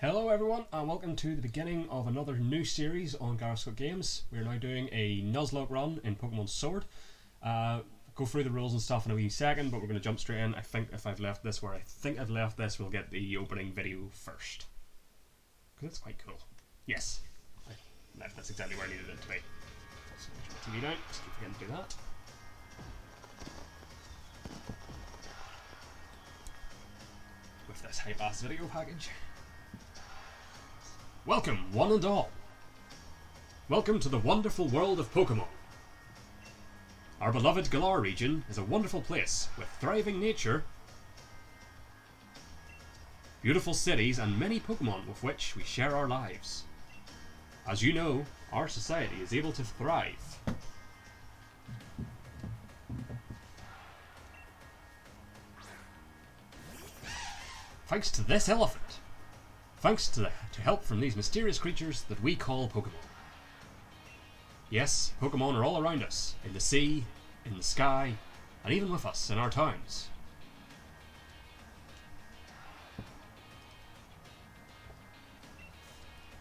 Hello everyone and welcome to the beginning of another new series on Galar Games. We're now doing a Nuzlocke run in Pokémon Sword. Go through the rules and stuff in a wee second, but we're going to jump straight in. I think if I've left this where I think I've left this, we'll get the opening video first. Because it's quite cool. Yes, I left this exactly where I needed it to be. So turn the TV down, just keep forgetting to do that. With this hype-ass video package. Welcome, one and all. Welcome to the wonderful world of Pokémon. Our beloved Galar region is a wonderful place with thriving nature, beautiful cities, and many Pokémon with which we share our lives. As you know, our society is able to thrive. Thanks to this elephant. Thanks to help from these mysterious creatures that we call Pokémon. Yes, Pokémon are all around us, in the sea, in the sky, and even with us in our towns.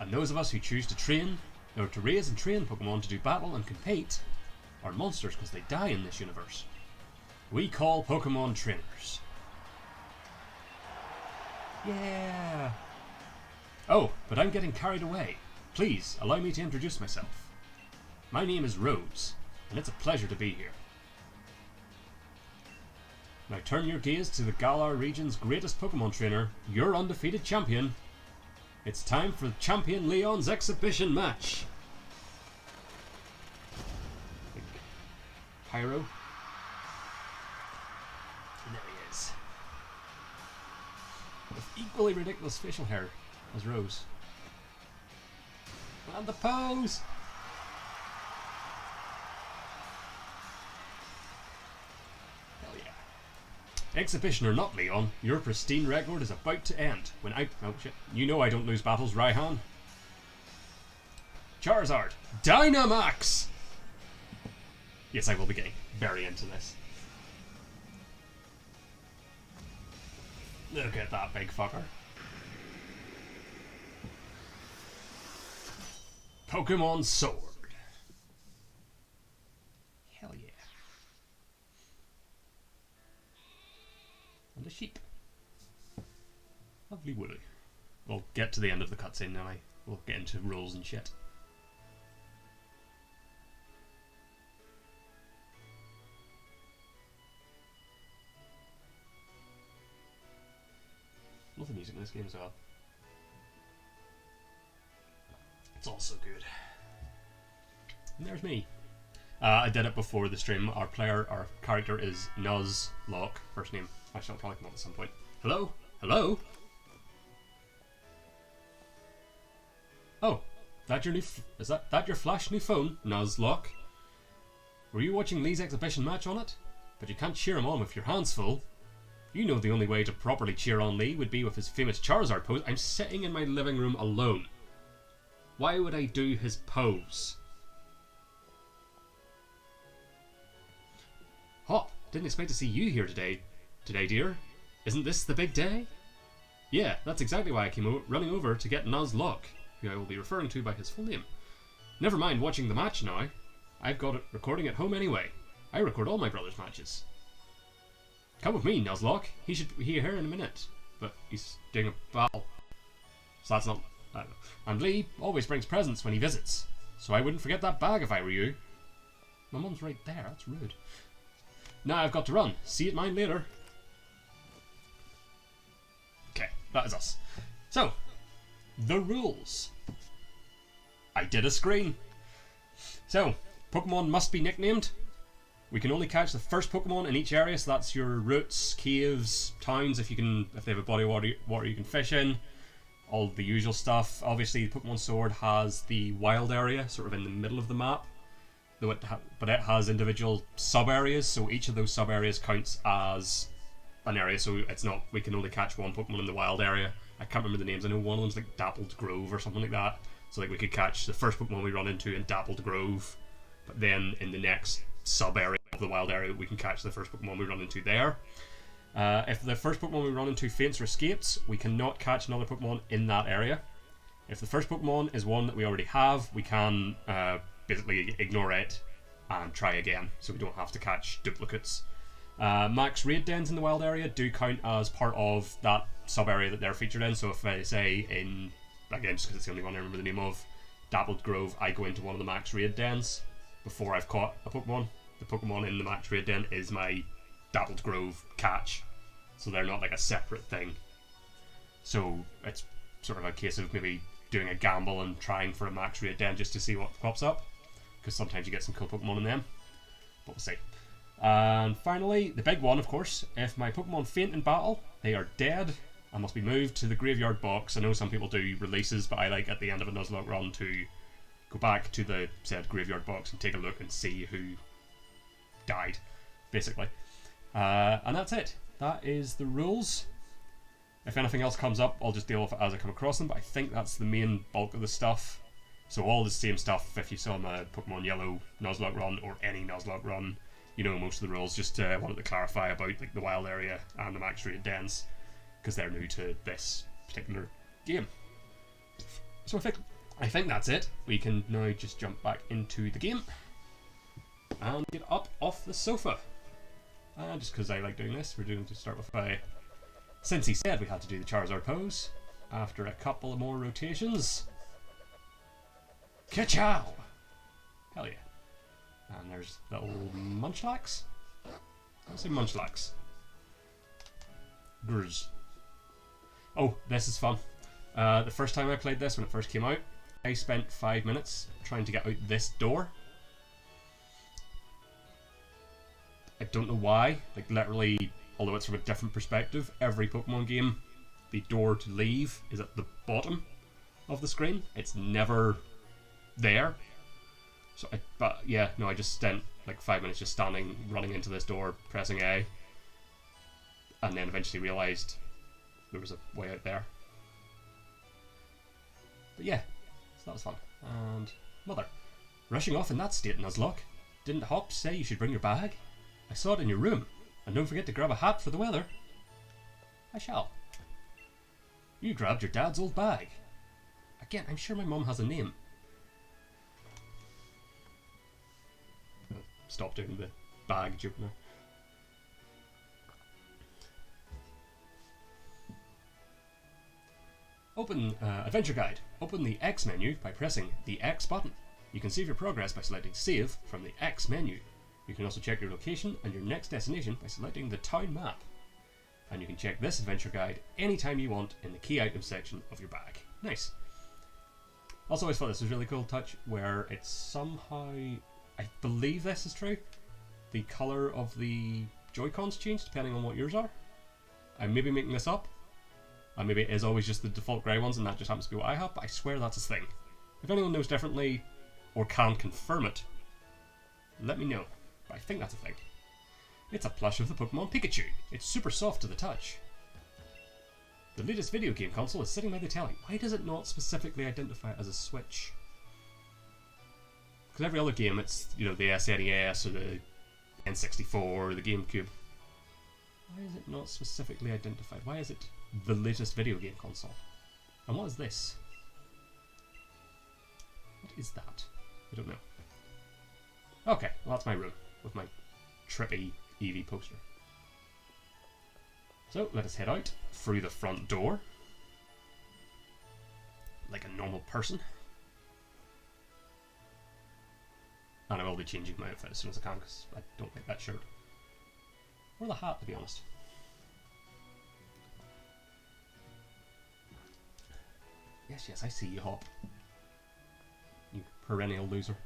And those of us who choose to train, or to raise and train Pokémon to do battle and compete, are monsters because they die in this universe. We call Pokémon trainers. Yeah! Oh, but I'm getting carried away. Please, allow me to introduce myself. My name is Rose, and it's a pleasure to be here. Now turn your gaze to the Galar region's greatest Pokémon trainer, your undefeated champion. It's time for Champion Leon's exhibition match. Pyro. And there he is. With equally ridiculous facial hair as Rose. And the pose! Hell yeah. Exhibition or not, Leon, your pristine record is about to end. When I... Oh shit. You know I don't lose battles, Raihan. Charizard, Dynamax! Yes, I will be getting very into this. Look at that big fucker. Pokémon Sword. Hell yeah. And a sheep. Lovely woolly. We'll get to the end of the cutscene now. We'll get into rules and shit. Love the music in this game as well. It's all so good. And there's me. I did it before the stream. Our character is Nuzlocke. First name. Actually, I'll probably come up at some point. Hello? Hello? Oh, that your new? Is that your flash new phone, Nuzlocke? Were you watching Lee's exhibition match on it? But you can't cheer him on with your hands full. You know the only way to properly cheer on Lee would be with his famous Charizard pose. I'm sitting in my living room alone. Why would I do his pose? Hop, didn't expect to see you here today, dear. Isn't this the big day? Yeah, that's exactly why I came running over to get Nuzlocke, who I will be referring to by his full name. Never mind watching the match now. I've got it recording at home anyway. I record all my brother's matches. Come with me, Nuzlocke. He should be here in a minute. But he's doing a battle. So that's not... And Lee always brings presents when he visits, so I wouldn't forget that bag if I were you. My mum's right there, that's rude. Now I've got to run. See you at mine later. Okay, that is us. So, the rules. I did a screen. So, Pokemon must be nicknamed. We can only catch the first Pokemon in each area, so that's your routes, caves, towns, if they have a body of water you can fish in. All the usual stuff. Obviously, Pokémon Sword has the wild area, sort of in the middle of the map, but it has individual sub-areas, so each of those sub-areas counts as an area, so it's not, we can only catch one Pokemon in the wild area. I can't remember the names. I know one of them's like Dappled Grove or something like that, so like we could catch the first Pokemon we run into in Dappled Grove, but then in the next sub-area of the wild area we can catch the first Pokemon we run into there. If the first Pokemon we run into faints or escapes, we cannot catch another Pokemon in that area. If the first Pokemon is one that we already have, we can basically ignore it and try again, so we don't have to catch duplicates. Max raid dens in the wild area do count as part of that sub area that they're featured in. So if I say in, again, just because it's the only one I remember the name of, Dappled Grove, I go into one of the max raid dens before I've caught a Pokemon. The Pokemon in the max raid den is my Dappled Grove catch, so they're not like a separate thing. So it's sort of a case of maybe doing a gamble and trying for a max raid den just to see what pops up, because sometimes you get some cool Pokemon in them, but we'll see. And finally, the big one, of course, if my Pokemon faint in battle, they are dead and must be moved to the graveyard box. I know some people do releases, but I like at the end of a Nuzlocke run to go back to the said graveyard box and take a look and see who died, basically. And that's it. That is the rules. If anything else comes up, I'll just deal with it as I come across them, but I think that's the main bulk of the stuff. So all the same stuff if you saw my Pokemon Yellow Nuzlocke run or any Nuzlocke run, you know most of the rules. Just wanted to clarify about like the wild area and the max raid dens, because they're new to this particular game. So I think that's it. We can now just jump back into the game and get up off the sofa. Just because I like doing this, we're going to start with since he said we had to do the Charizard pose, after a couple of more rotations. Ka-chow! Hell yeah. And there's little Munchlax. I'll say Munchlax. Grz. Oh, this is fun. The first time I played this, when it first came out, I spent 5 minutes trying to get out this door. I don't know why. Like, literally, although it's from a different perspective, every Pokemon game, the door to leave is at the bottom of the screen. It's never there. So I just spent like 5 minutes just standing, running into this door, pressing A, and then eventually realised there was a way out there. But yeah, so that was fun. And Mother, rushing off in that state, Nuzlocke. Didn't Hop say you should bring your bag? I saw it in your room, and don't forget to grab a hat for the weather. I shall. You grabbed your dad's old bag. Again, I'm sure my mum has a name. Stop doing the bag joke now. Open Adventure Guide. Open the X menu by pressing the X button. You can save your progress by selecting Save from the X menu. You can also check your location and your next destination by selecting the town map. And you can check this adventure guide anytime you want in the key items section of your bag. Nice. Also, I thought this was a really cool touch where it's somehow, I believe this is true, the colour of the Joy-Cons changed depending on what yours are. I may be making this up, and maybe it is always just the default grey ones and that just happens to be what I have, but I swear that's a thing. If anyone knows differently or can confirm it, let me know. But I think that's a thing. It's a plush of the Pokemon Pikachu. It's super soft to the touch. The latest video game console is sitting by the telly. Why does it not specifically identify it as a Switch? Because every other game, it's, you know, the SNES or the N64 or the GameCube. Why is it not specifically identified? Why is it the latest video game console? And what is this? What is that? I don't know. Okay, well that's my room with my trippy Eevee poster. So let us head out through the front door like a normal person. And I will be changing my outfit as soon as I can because I don't like that shirt. Or the hat, to be honest. Yes, I see you, Hop. You perennial loser.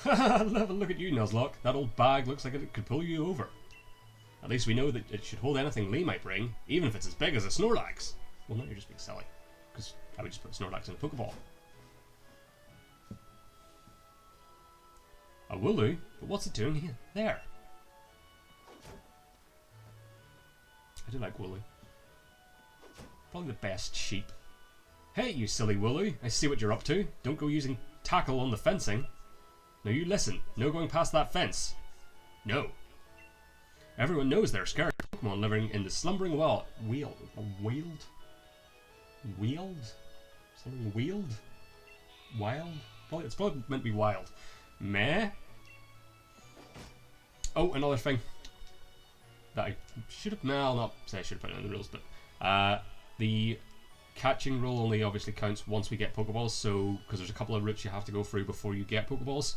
Have a look at you, Nuzlocke. That old bag looks like it could pull you over. At least we know that it should hold anything Lee might bring, even if it's as big as a Snorlax. Well, no, you're just being silly. Because I would just put Snorlax in a Pokeball. A Wooloo? But what's it doing here? There. I do like Wooloo. Probably the best sheep. Hey, you silly Wooloo. I see what you're up to. Don't go using tackle on the fencing. Now you listen. No going past that fence. No. Everyone knows they're scared Pokemon living in the slumbering wild. Something wheeled? Wild? It's probably meant to be wild. Meh? Oh, another thing that I should have. No, I'll not say I should have put it in the rules, but the catching rule only obviously counts once we get Pokeballs, so because there's a couple of routes you have to go through before you get Pokeballs.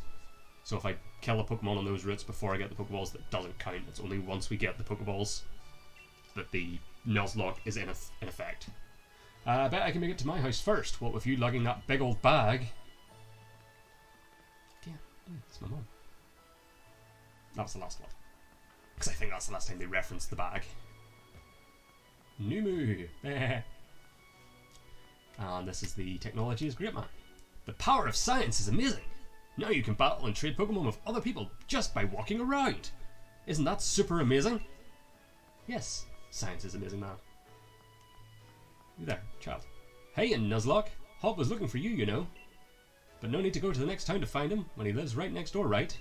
So if I kill a Pokemon on those routes before I get the Pokeballs, that doesn't count. It's only once we get the Pokeballs that the Nuzlocke is in effect. I bet I can make it to my house first. What with you lugging that big old bag? Yeah, it's my mum. That was the last one. Because I think that's the last time they referenced the bag. Numu! And this is the technology is great, man. The power of science is amazing. Now you can battle and trade Pokemon with other people just by walking around. Isn't that super amazing? Yes, science is amazing, man. You there, child. Hey, in Nuzlocke. Hop was looking for you, you know. But no need to go to the next town to find him when he lives right next door, right?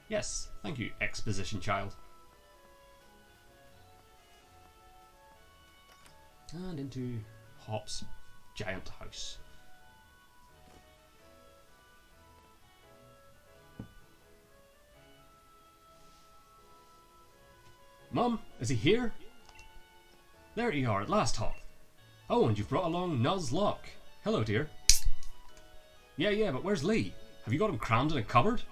Yes, thank you, exposition child. And into Hop's giant house. Mum, is he here? There you are at last, Hop. Oh, and you've brought along Nuzlocke. Hello, dear. Yeah, but where's Lee? Have you got him crammed in a cupboard?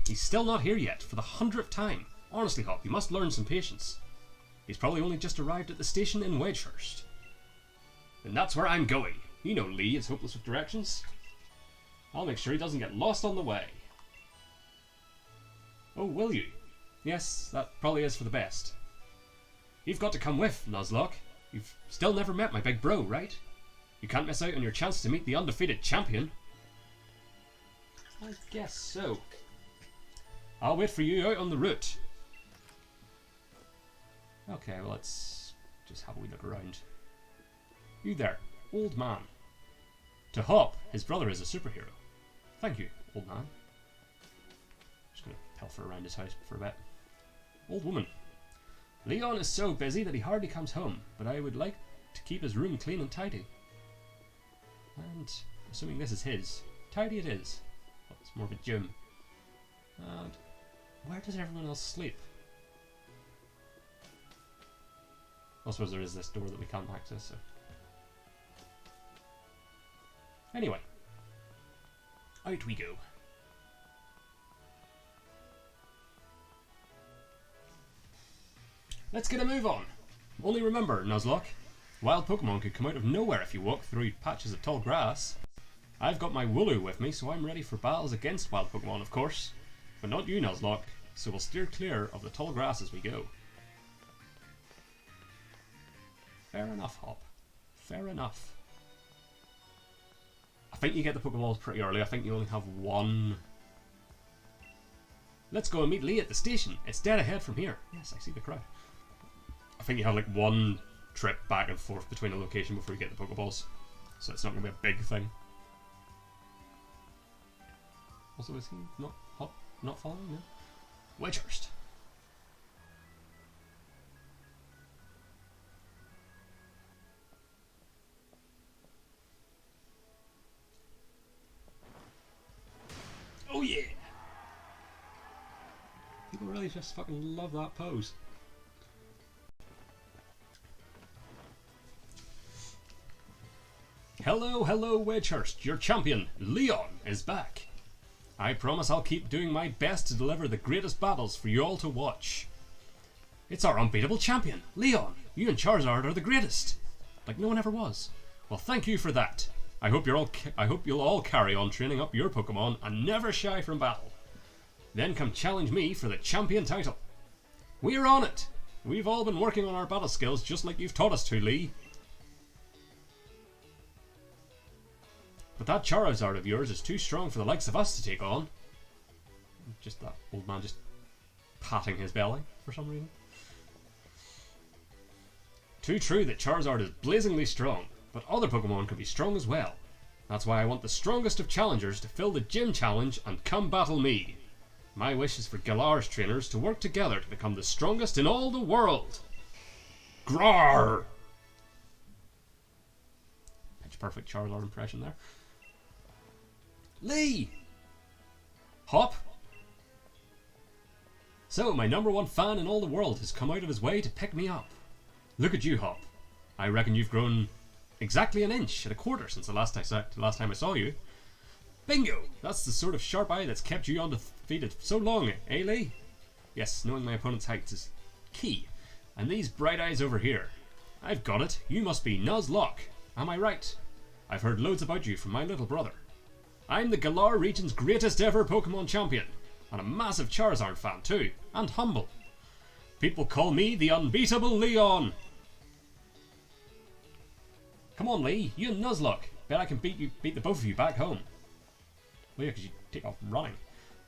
He's still not here yet, for the 100th time. Honestly, Hop, you must learn some patience. He's probably only just arrived at the station in Wedgehurst. And that's where I'm going. You know Lee is hopeless with directions. I'll make sure he doesn't get lost on the way. Oh, will you? Yes, that probably is for the best. You've got to come with, Nuzlocke. You've still never met my big bro, right? You can't miss out on your chance to meet the undefeated champion. I guess so. I'll wait for you out on the route. Okay, well, let's just have a wee look around. You there, old man. To Hop, his brother is a superhero. Thank you, old man. Just gonna pilfer around his house for a bit. Old woman. Leon is so busy that he hardly comes home, but I would like to keep his room clean and tidy. And, assuming this is his, tidy it is. Well, it's more of a gym. And where does everyone else sleep? I suppose there is this door that we can't access, so. Anyway. Out we go. Let's get a move on. Only remember, Nuzlocke, wild Pokemon could come out of nowhere if you walk through patches of tall grass. I've got my Wooloo with me, so I'm ready for battles against wild Pokemon, of course. But not you, Nuzlocke, so we'll steer clear of the tall grass as we go. Fair enough, Hop. Fair enough. I think you get the Pokeballs pretty early. I think you only have one. Let's go and meet Lee at the station. It's dead ahead from here. Yes, I see the crowd. I think you have like one trip back and forth between a location before you get the Pokeballs. So it's not going to be a big thing. Also, is he not Hop? Not following? No. Wedgehurst. Oh yeah! People really just fucking love that pose. Hello, Wedgehurst. Your champion, Leon, is back. I promise I'll keep doing my best to deliver the greatest battles for you all to watch. It's our unbeatable champion, Leon. You and Charizard are the greatest. Like no one ever was. Well, thank you for that. I hope you'll all carry on training up your Pokemon and never shy from battle. Then come challenge me for the champion title. We're on it. We've all been working on our battle skills just like you've taught us to, Lee. But that Charizard of yours is too strong for the likes of us to take on. Just that old man just patting his belly for some reason. Too true that Charizard is blazingly strong, but other Pokemon can be strong as well. That's why I want the strongest of challengers to fill the gym challenge and come battle me. My wish is for Galar's trainers to work together to become the strongest in all the world. Grar! Pitch perfect Charizard impression there. Lee! Hop? So, my #1 fan in all the world has come out of his way to pick me up. Look at you, Hop. I reckon you've grown exactly 1 inch and a quarter since the last time I saw you. Bingo! That's the sort of sharp eye that's kept you undefeated so long, eh, Lee? Yes, knowing my opponent's height is key. And these bright eyes over here. I've got it. You must be Nuzlocke. Am I right? I've heard loads about you from my little brother. I'm the Galar region's greatest ever Pokémon champion. And a massive Charizard fan too. And humble. People call me the unbeatable Leon. Come on, Lee. You and Nuzlocke. Bet I can beat the both of you back home. Well, yeah, because you take off running.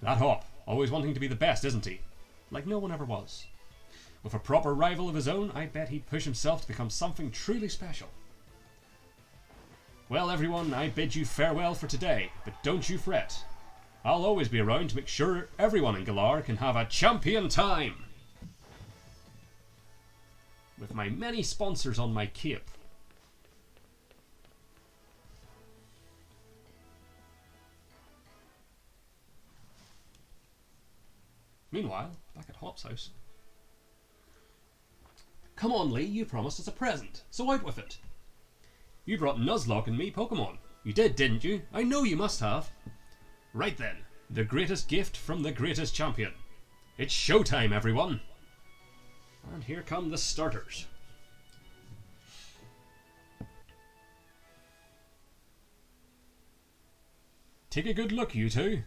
That Hop. Always wanting to be the best, isn't he? Like no one ever was. With a proper rival of his own, I bet he'd push himself to become something truly special. Well, everyone, I bid you farewell for today, but don't you fret. I'll always be around to make sure everyone in Galar can have a champion time. With my many sponsors on my cape. Meanwhile, back at Hop's house. Come on, Lee, you promised us a present, so out with it. You brought Nuzlocke and me Pokémon. You did, didn't you? I know you must have. Right then, the greatest gift from the greatest champion. It's showtime, everyone. And here come the starters. Take a good look, you two.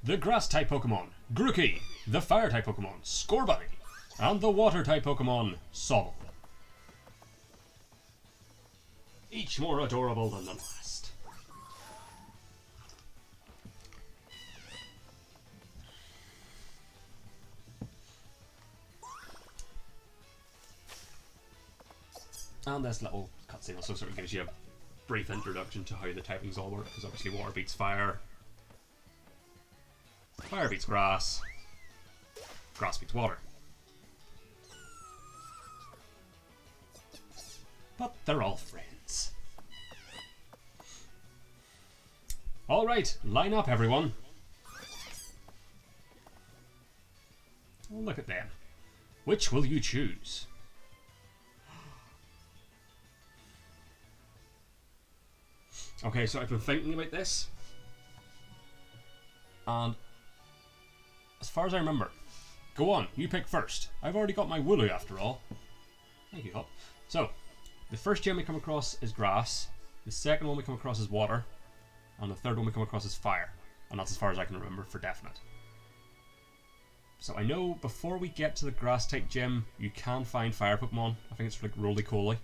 The Grass-type Pokémon, Grookey. The Fire-type Pokémon, Scorbunny. And the Water-type Pokémon, Sobble. Each more adorable than the last. And this little cutscene also sort of gives you a brief introduction to how the typings all work, because obviously water beats fire. Fire beats grass. Grass beats water. But they're all friends. Alright, line up everyone. Oh, look at them. Which will you choose? Okay, so I've been thinking about this. And as far as I remember, go on, you pick first. I've already got my Wooloo after all. Thank you, Hop. So, the first gem we come across is grass, the second one we come across is water, and the third one we come across is fire. And that's as far as I can remember for definite. So I know before we get to the grass type gem, you can find fire Pokemon. I think it's like Roly-Coly,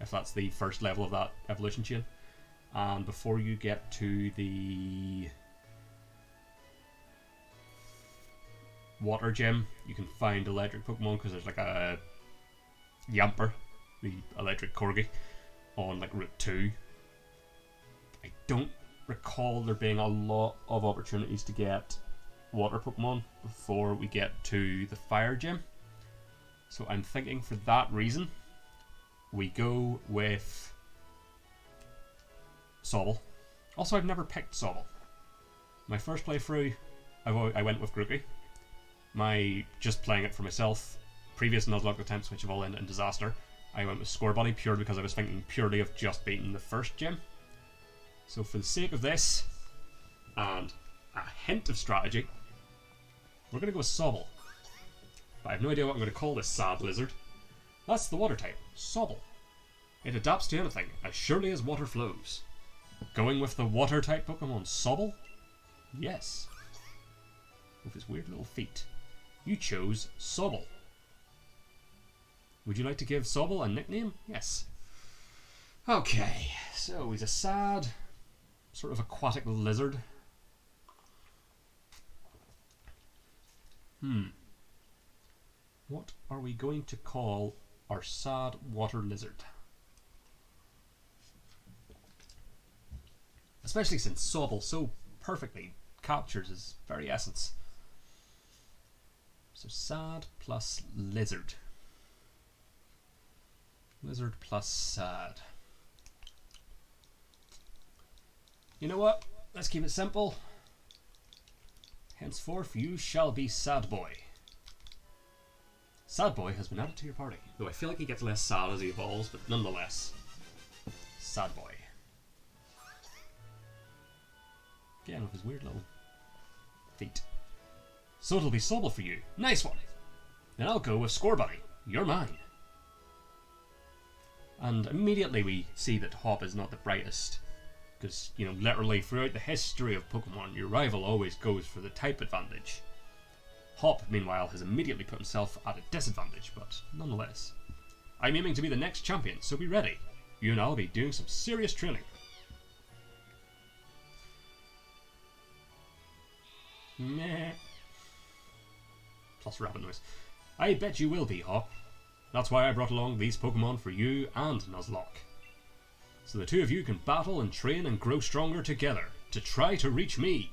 if that's the first level of that evolution chain. And before you get to the water gem, you can find electric Pokemon, because there's like a Yamper, the electric Corgi, on like Route 2. I don't recall there being a lot of opportunities to get water Pokemon before we get to the fire gym. So I'm thinking for that reason, we go with Sobble. Also, I've never picked Sobble. My first playthrough, I went with Grookey. My just playing it for myself, previous Nuzlocke attempts, which have all ended in disaster, I went with Scorbunny purely because I was thinking purely of just beating the first gym. So for the sake of this, and a hint of strategy, we're going to go with Sobble. But I have no idea what I'm going to call this sad lizard. That's the water type, Sobble. It adapts to anything, as surely as water flows. Going with the water type Pokemon Sobble? Yes. With his weird little feet. You chose Sobble. Would you like to give Sobble a nickname? Yes. Okay, so he's a sad, sort of aquatic lizard. What are we going to call our sad water lizard? Especially since Sobble so perfectly captures his very essence. So sad plus lizard. Lizard plus sad. You know what? Let's keep it simple. Henceforth you shall be Sad Boy. Sad Boy has been added to your party. Though I feel like he gets less sad as he evolves, but nonetheless. Sad Boy. Again with his weird little feet. So it'll be Sobble for you. Nice one. Then I'll go with Score Bunny. You're mine. And immediately we see that Hop is not the brightest. Because, you know, literally throughout the history of Pokemon, your rival always goes for the type advantage. Hop, meanwhile, has immediately put himself at a disadvantage, but nonetheless. I'm aiming to be the next champion, so be ready. You and I'll be doing some serious training. Meh. Plus rabbit noise. I bet you will be, Hop. That's why I brought along these Pokemon for you and Nuzlocke. So the two of you can battle and train and grow stronger together to try to reach me.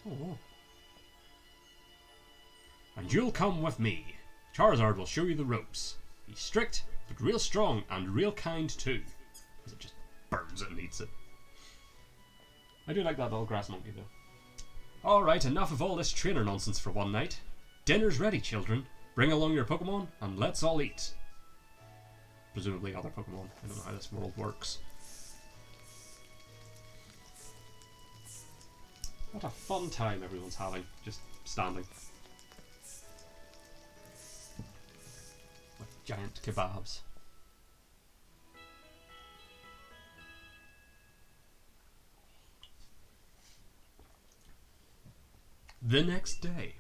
Oh. And you'll come with me. Charizard will show you the ropes. He's strict, but real strong and real kind too. Because it just burns it and eats it. I do like that little grass monkey though. Alright, enough of all this trainer nonsense for one night. Dinner's ready, children. Bring along your Pokemon and let's all eat. Presumably other Pokemon. I don't know how this world works. What a fun time everyone's having, just standing. With giant kebabs. The next day.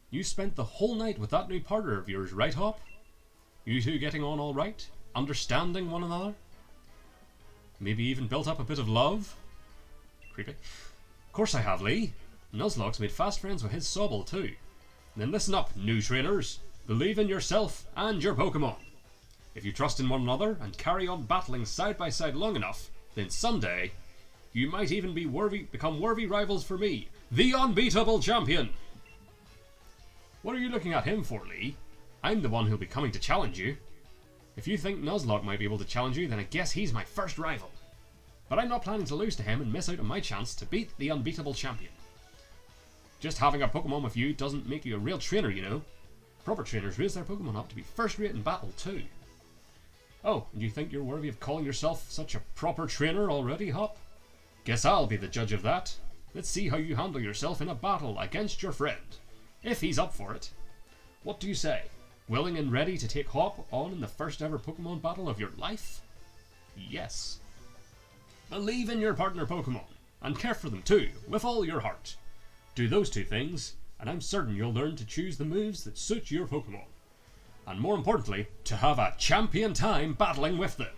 You spent the whole night with that new partner of yours, right, Hop? You two getting on all right? Understanding one another? Maybe even built up a bit of love? Creepy. Of course I have, Lee. Nuzlocke's made fast friends with his Sobble too. Then listen up, new trainers. Believe in yourself and your Pokemon. If you trust in one another and carry on battling side by side long enough, then someday you might even be become worthy rivals for me, the unbeatable champion. What are you looking at him for, Lee? I'm the one who'll be coming to challenge you. If you think Nuzlocke might be able to challenge you, then I guess he's my first rival. But I'm not planning to lose to him and miss out on my chance to beat the unbeatable champion. Just having a Pokemon with you doesn't make you a real trainer, you know. Proper trainers raise their Pokemon up to be first rate in battle too. Oh, and you think you're worthy of calling yourself such a proper trainer already, Hop? Guess I'll be the judge of that. Let's see how you handle yourself in a battle against your friend. If he's up for it. What do you say? Willing and ready to take Hop on in the first ever Pokemon battle of your life? Yes. Believe in your partner Pokemon, and care for them too, with all your heart. Do those two things, and I'm certain you'll learn to choose the moves that suit your Pokemon. And more importantly, to have a champion time battling with them.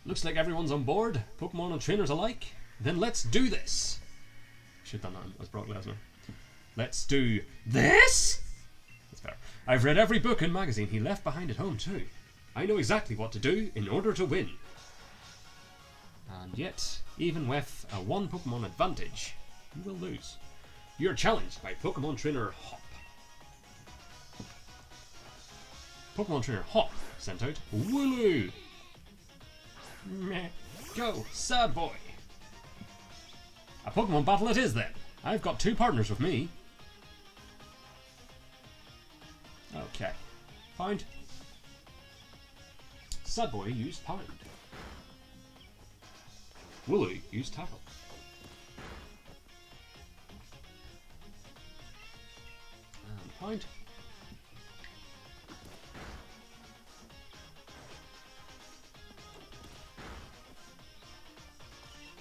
Looks like everyone's on board, Pokemon and trainers alike. Then let's do this. Should have done that as Brock Lesnar. Let's do this? That's better. I've read every book and magazine he left behind at home too. I know exactly what to do in order to win. And yet, even with a one Pokemon advantage, you will lose. You're challenged by Pokemon Trainer Hop. Pokemon Trainer Hop sent out Wooloo. Meh. Go, Sad Boy. A Pokemon battle it is then. I've got two partners with me. Okay. Pound. Sad Boy used Pound. Wooloo used Tackle. And Pound.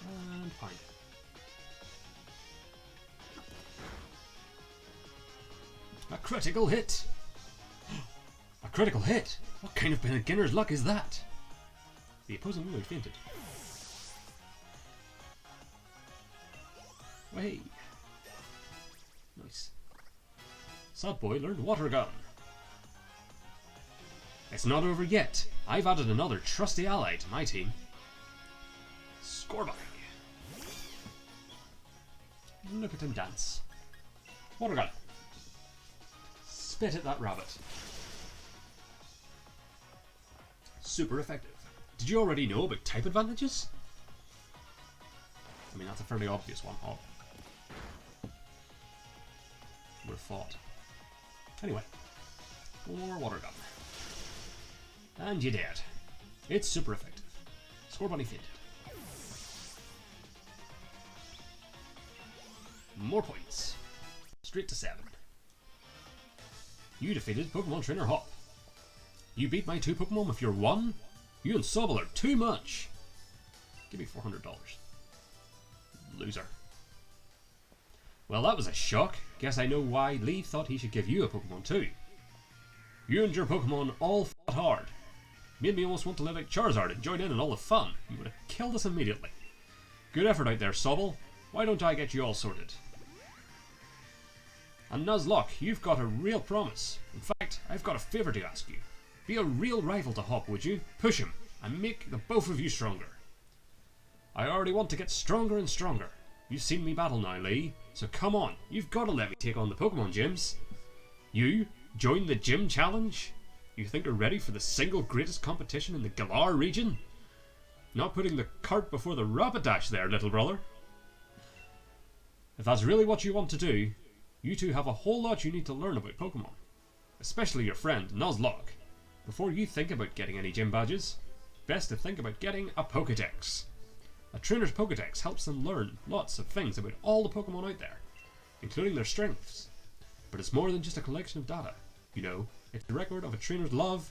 And Pound. A critical hit! A critical hit? What kind of beginner's luck is that? The opposing Wooloo fainted. Hey! Nice. Sad Boy learned Water Gun. It's not over yet. I've added another trusty ally to my team. Scorbunny. Look at him dance. Water gun. Spit at that rabbit. Super effective. Did you already know about type advantages? I mean, that's a fairly obvious one. Oh. Would have thought. Anyway. More water gun. And you did. It's super effective. Scorbunny fainted. More points. Straight to 7. You defeated Pokemon Trainer Hop. You beat my 2 Pokemon with your 1? You and Sobble are too much. Give me $400. Loser. Well, that was a shock. Guess I know why Lee thought he should give you a Pokemon too. You and your Pokemon all fought hard. Made me almost want to live like Charizard and join in on all the fun. You would have killed us immediately. Good effort out there, Sobble. Why don't I get you all sorted? And Nuzlocke, you've got a real promise. In fact, I've got a favour to ask you. Be a real rival to Hop, would you? Push him, and make the both of you stronger. I already want to get stronger and stronger. You've seen me battle now, Lee, so come on, you've got to let me take on the Pokemon gyms. You? Join the gym challenge? You think you're ready for the single greatest competition in the Galar region? Not putting the cart before the Rapidash there, little brother. If that's really what you want to do, you two have a whole lot you need to learn about Pokemon. Especially your friend, Nuzlocke. Before you think about getting any gym badges, best to think about getting a Pokédex. A trainer's Pokédex helps them learn lots of things about all the Pokemon out there, including their strengths. But it's more than just a collection of data. You know, it's a record of a trainer's love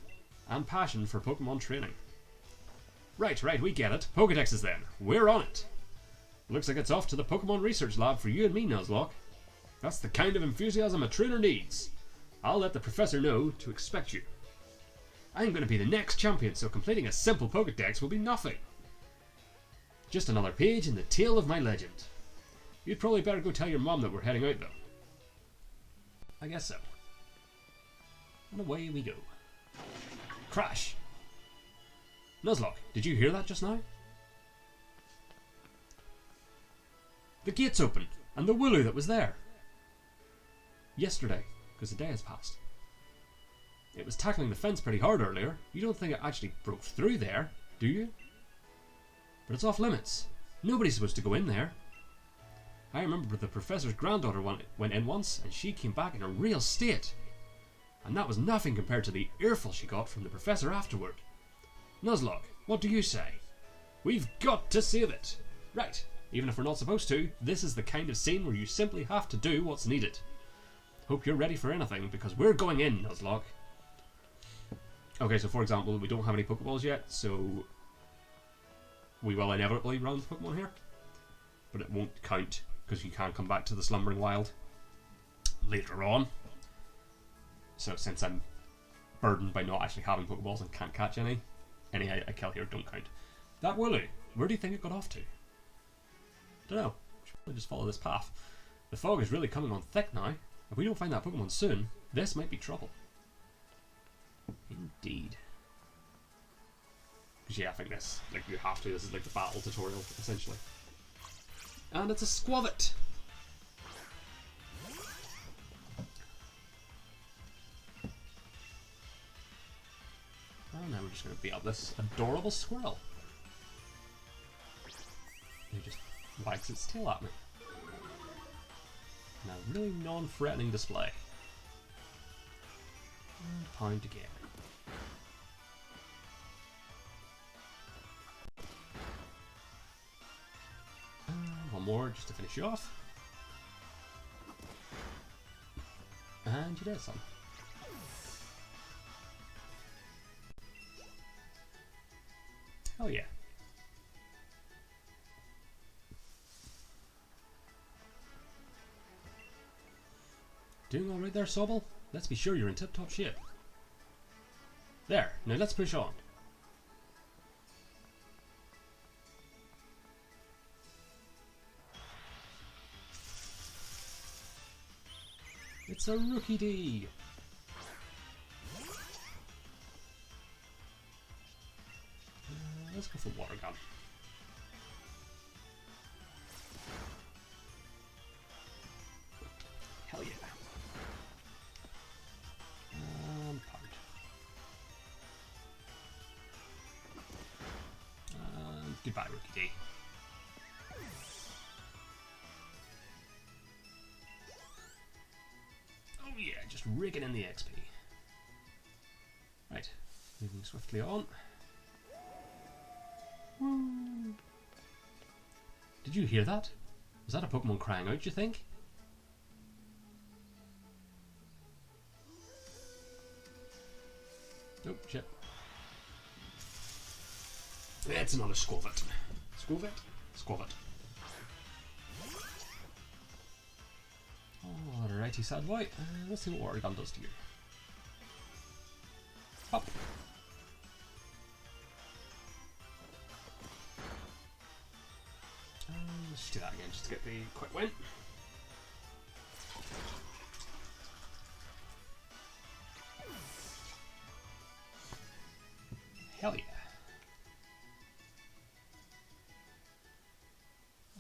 and passion for Pokemon training. Right, we get it. Pokédexes then. We're on it. Looks like it's off to the Pokemon Research Lab for you and me, Nuzlocke. That's the kind of enthusiasm a trainer needs. I'll let the professor know to expect you. I'm going to be the next champion, so completing a simple Pokédex will be nothing. Just another page in the tale of my legend. You'd probably better go tell your mom that we're heading out, though. I guess so. And away we go. Crash! Nuzlocke, did you hear that just now? The gate's open, and the Wooloo that was there. Yesterday, because the day has passed. It was tackling the fence pretty hard earlier. You don't think it actually broke through there, do you? But it's off limits. Nobody's supposed to go in there. I remember the professor's granddaughter went in once, and she came back in a real state. And that was nothing compared to the earful she got from the professor afterward. Nuzlocke, what do you say? We've got to save it. Right, even if we're not supposed to, this is the kind of scene where you simply have to do what's needed. Hope you're ready for anything, because we're going in, Nuzlocke. Okay, so for example, we don't have any Pokeballs yet, so we will inevitably run Pokemon here. But it won't count, because you can't come back to the Slumbering Wild later on. So since I'm burdened by not actually having Pokeballs and can't catch any I kill here don't count. That Wooloo, where do you think it got off to? Don't know. Should probably just follow this path. The fog is really coming on thick now. If we don't find that Pokemon soon, this might be trouble. Indeed. Because yeah, I think this, like, you have to. This is like the battle tutorial, essentially. And it's a Squavit. And now we're just going to beat up this adorable squirrel. He just wags its tail at me. Now, really non-threatening display. And pound again. And one more just to finish you off. And you did some. Hell yeah. Doing alright there, Sobble? Let's be sure you're in tip-top shape. There, now let's push on. It's a Rookie D! with the water gun. Hell yeah. Powered. Goodbye, Rookie D. Oh yeah, just rigging in the XP. Right, moving swiftly on. Woo. Did you hear that? Was that a Pokemon crying out, do you think? Oh, shit. It's another Squavit. Squavit? Squavit. Alrighty, sad boy. Let's see what Water Gun does to you. Pop. Let's do that again just to get the quick win. Hell yeah.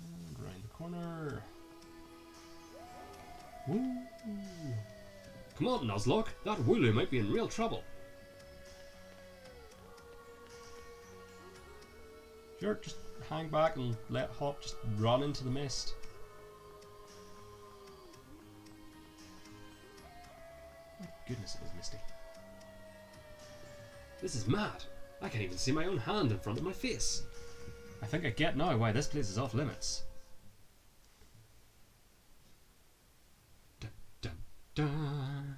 And around the corner. Woo. Come on, Nuzlocke. That Wooloo might be in real trouble. Sure, just hang back and let Hop just run into the mist. My goodness, it is misty. This is mad. I can't even see my own hand in front of my face. I think I get now why this place is off limits. Dun, dun, dun.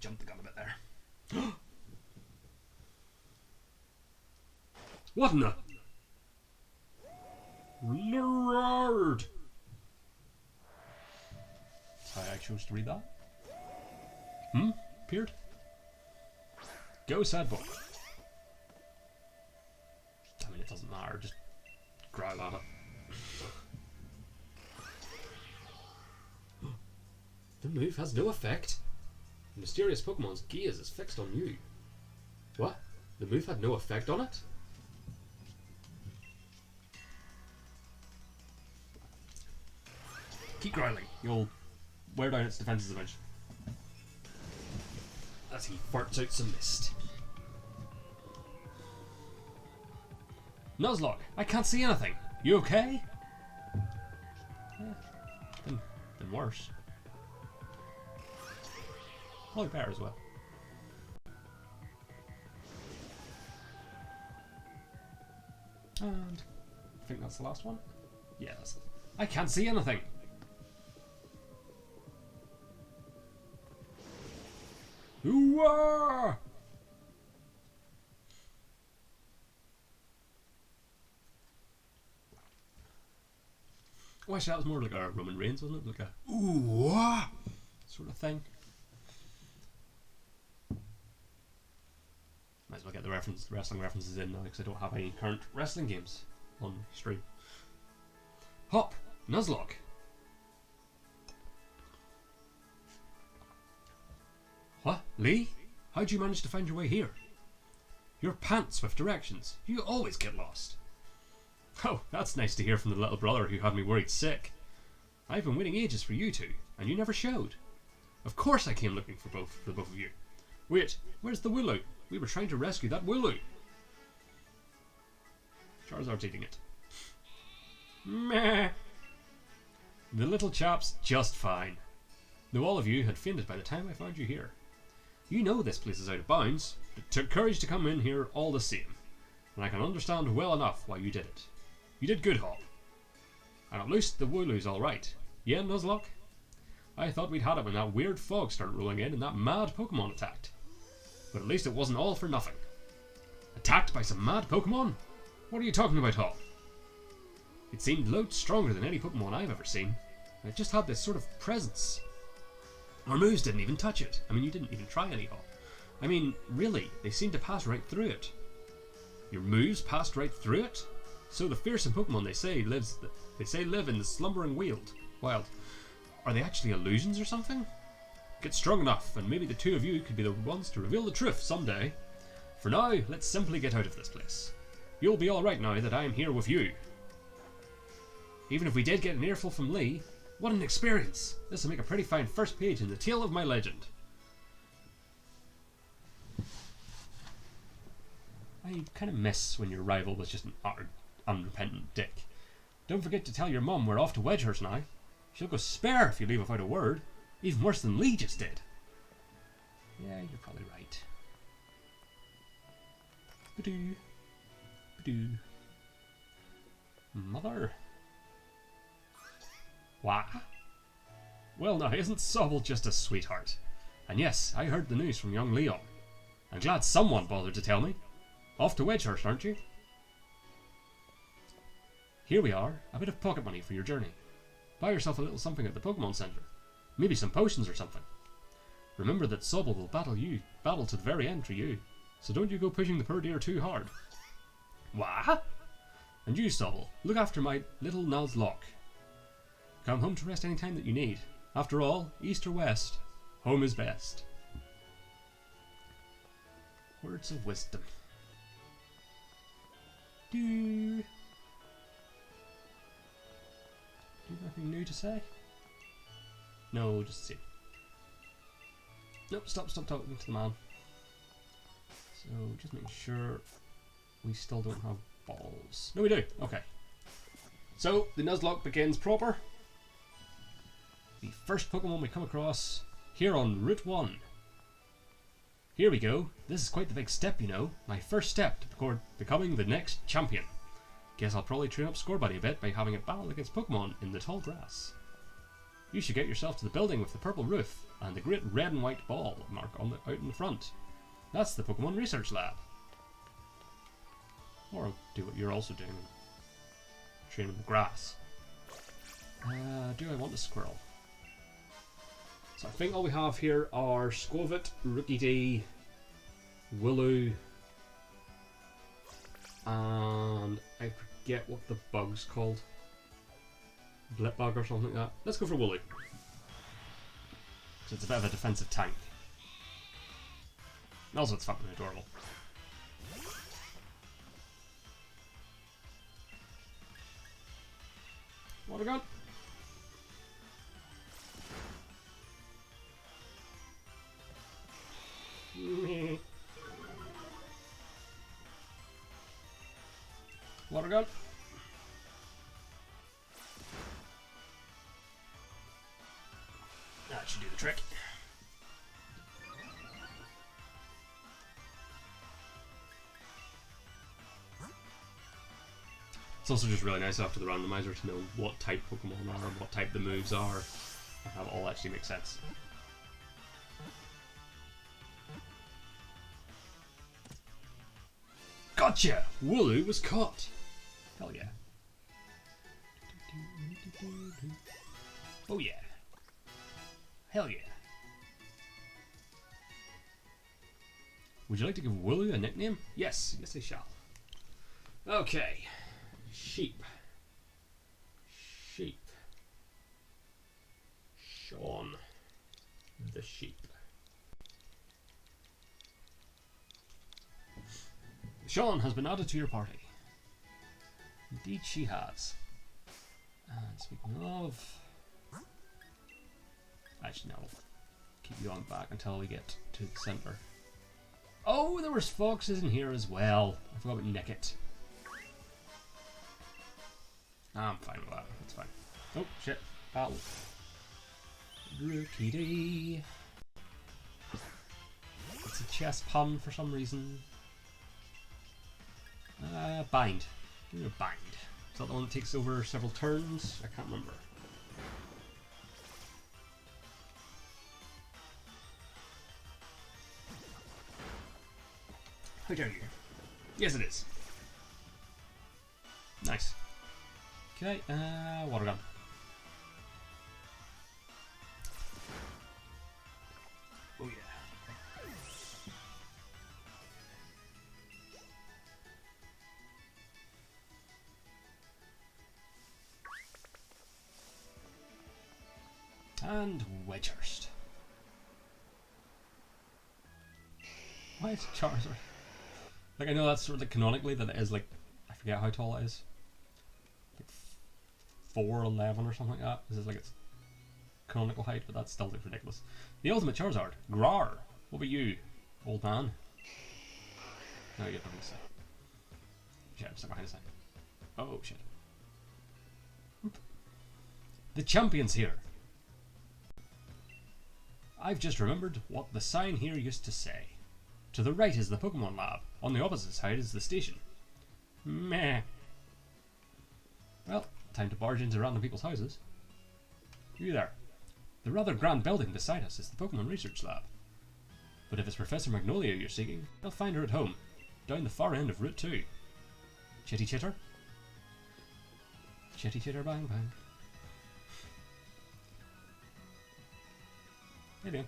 Jumped the gun a bit there. What in the... Lord! That's how I chose to read that. Appeared? Go, sad boy. I mean, it doesn't matter, just growl at it. The move has no effect. The mysterious Pokemon's gaze is fixed on you. What? The move had no effect on it? Keep growling, you'll wear down its defences eventually. As he farts out some mist. Nuzlocke, I can't see anything. You okay? Then worse. Probably better as well. And I think that's the last one. Yeah, that's it. I can't see anything. Ooh-ah! Oh, actually, that was more like a Roman Reigns, wasn't it? Like a ooh-ah sort of thing. Might as well get the wrestling references in now because I don't have any current wrestling games on stream. Hop! Nuzlocke! What? Lee? How'd you manage to find your way here? You're pants with directions. You always get lost. Oh, that's nice to hear from the little brother who had me worried sick. I've been waiting ages for you two, and you never showed. Of course I came looking for the both of you. Wait, where's the Wooloo? We were trying to rescue that Wooloo. Charizard's eating it. Meh. The little chap's just fine. Though all of you had fainted by the time I found you here. You know this place is out of bounds. It took courage to come in here all the same. And I can understand well enough why you did it. You did good, Hop. And at least the Wooloo's alright. Yeah, Nuzlocke? I thought we'd had it when that weird fog started rolling in and that mad Pokemon attacked. But at least it wasn't all for nothing. Attacked by some mad Pokemon? What are you talking about, Hop? It seemed loads stronger than any Pokemon I've ever seen. And it just had this sort of presence. Our moves didn't even touch it. I mean, you didn't even try any, Hop. I mean, really, they seemed to pass right through it. Your moves passed right through it? So the fearsome Pokemon they say live in the slumbering wild. Are they actually illusions or something? Get strong enough, and maybe the two of you could be the ones to reveal the truth someday. For now, let's simply get out of this place. You'll be alright now that I am here with you. Even if we did get an earful from Lee, what an experience! This will make a pretty fine first page in the tale of my legend. I kind of miss when your rival was just an utter, unrepentant dick. Don't forget to tell your mum we're off to Wedgehurst now. She'll go spare if you leave without a word. Even worse than Lee just did. Yeah, you're probably right. Ba-doo. Ba-doo. Mother. What? Well, now, isn't Sobble just a sweetheart? And yes, I heard the news from young Leon. I'm glad someone bothered to tell me. Off to Wedgehurst, aren't you? Here we are, a bit of pocket money for your journey. Buy yourself a little something at the Pokémon Center. Maybe some potions or something. Remember that Sobble will battle to the very end for you. So don't you go pushing the poor dear too hard. What? And you, Sobble, look after my little Nuzlocke. Come home to rest any time that you need. After all, east or west, home is best. Words of wisdom. Do nothing new to say? No, just see. Nope, stop talking to the man. So, just making sure we still don't have balls. No, we do. Okay. So, the Nuzlocke begins proper. The first Pokemon we come across here on Route 1. Here we go. This is quite the big step, you know. My first step to becoming the next champion. Guess I'll probably train up Scorbunny a bit by having it battle against Pokemon in the tall grass. You should get yourself to the building with the purple roof and the great red and white ball mark on out in the front. That's the Pokemon Research Lab. Or I'll do what you're also doing and train in the grass. Do I want a squirrel? So I think all we have here are Squavit, Rookidee, Wooloo, and I forget what the bug's called. Blipbug or something like that. Let's go for Wooloo. Because it's a bit of a defensive tank. And also it's fucking adorable. Water gun. Water gun. That should do the trick. It's also just really nice after the randomizer to know what type Pokemon are, what type the moves are, and how it all actually makes sense. Gotcha! Wooloo was caught! Hell yeah. Oh yeah. Hell yeah. Would you like to give Wooloo a nickname? Yes, yes I shall. Okay. Sheep. Sheep. Sean. The sheep. Sean has been added to your party. Indeed she has. And speaking of... Actually no, I'll keep you on back until we get to the centre. Oh, there was foxes in here as well. I forgot about Nickit. I'm fine with that, that's fine. Oh shit, battle. Rookidee. It's a chest pun for some reason. Bind. Give me a bind. Is that the one that takes over several turns? I can't remember. How dare you? Yes, it is. Nice. Okay, water gun. Oh yeah. And Wedgehurst. Why is Charizard? Like, I know that's sort of like canonically that it is like, I forget how tall it is. Like 4'11" or something like that. This is like its canonical height, but that still looks ridiculous. The ultimate Charizard. Grar. What about you, old man? No, you have nothing to say. Shit, I'm stuck behind a sign. Oh, shit. Oop. The champion's here. I've just remembered what the sign here used to say. To the right is the Pokémon lab. On the opposite side is the station. Meh. Well, time to barge into random people's houses. You there. The rather grand building beside us is the Pokémon Research Lab. But if it's Professor Magnolia you're seeking, you'll find her at home, down the far end of Route 2. Chitty chitter? Chitty chitter bang bang. Hey there.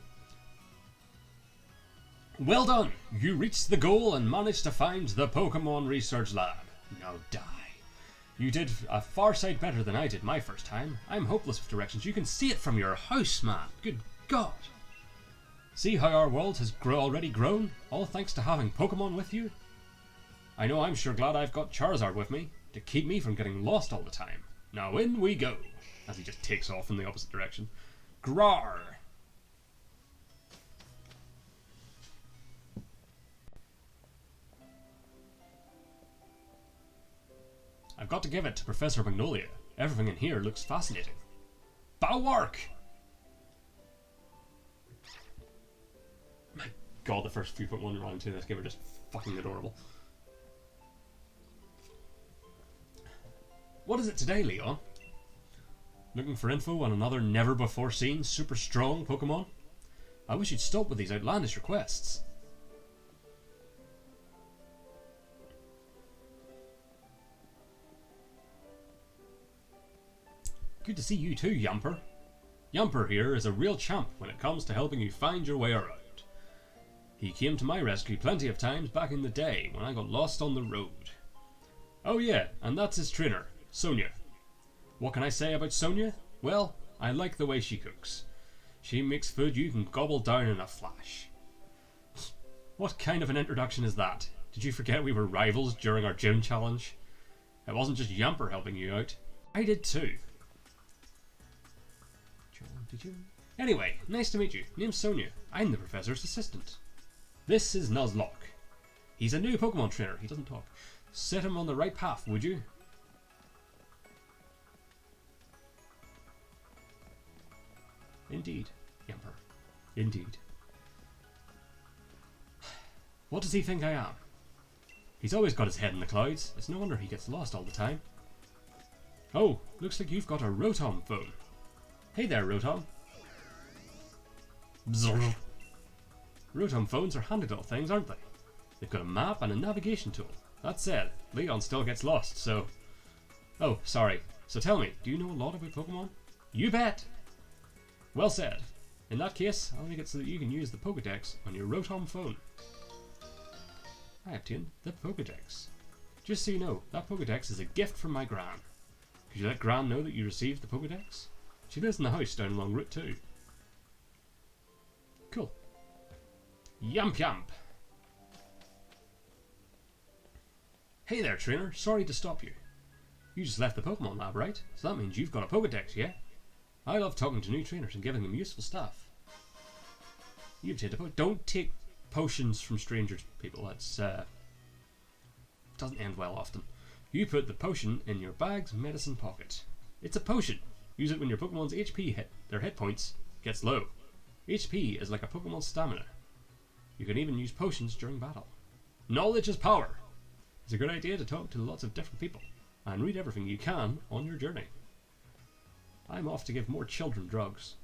Well done! You reached the goal and managed to find the Pokémon Research Lab. Now die. You did a far sight better than I did my first time. I'm hopeless with directions. You can see it from your house, man. Good God. See how our world has already grown? All thanks to having Pokémon with you? I know I'm sure glad I've got Charizard with me to keep me from getting lost all the time. Now in we go. As he just takes off in the opposite direction. Grar. I've got to give it to Professor Magnolia. Everything in here looks fascinating. Bowark! My God, the first few Pokemon running into this game are just fucking adorable. What is it today, Leon? Looking for info on another never-before-seen, super strong Pokemon? I wish you'd stop with these outlandish requests. Good to see you too, Yamper. Yamper here is a real champ when it comes to helping you find your way around. He came to my rescue plenty of times back in the day when I got lost on the road. Oh yeah, and that's his trainer, Sonia. What can I say about Sonia? Well, I like the way she cooks. She makes food you can gobble down in a flash. What kind of an introduction is that? Did you forget we were rivals during our gym challenge? It wasn't just Yamper helping you out. I did too. Anyway, nice to meet you. Name's Sonia. I'm the professor's assistant. This is Nuzlocke. He's a new Pokemon trainer. He doesn't talk. Set him on the right path, would you? Indeed, Yamper. Indeed. What does he think I am? He's always got his head in the clouds. It's no wonder he gets lost all the time. Oh, looks like you've got a Rotom phone. Hey there, Rotom. Bzzz. Rotom phones are handy little things, aren't they? They've got a map and a navigation tool. That said, Leon still gets lost, so... Oh, sorry. So tell me, do you know a lot about Pokemon? You bet! Well said. In that case, I'll make it so that you can use the Pokédex on your Rotom phone. I obtained the Pokédex. Just so you know, that Pokédex is a gift from my Gran. Could you let Gran know that you received the Pokédex? She lives in the house down along Route 2. Cool. Yamp Yamp. Hey there, trainer. Sorry to stop you. You just left the Pokemon lab, right? So that means you've got a Pokédex, yeah? I love talking to new trainers and giving them useful stuff. You obtained a Pokédex. Don't take potions from strangers, people. That's, doesn't end well often. You put the potion in your bag's medicine pocket. It's a potion. Use it when your Pokemon's HP their hit points gets low. HP is like a Pokemon's stamina. You can even use potions during battle. Knowledge is power. It's a good idea to talk to lots of different people and read everything you can on your journey. I'm off to give more children drugs.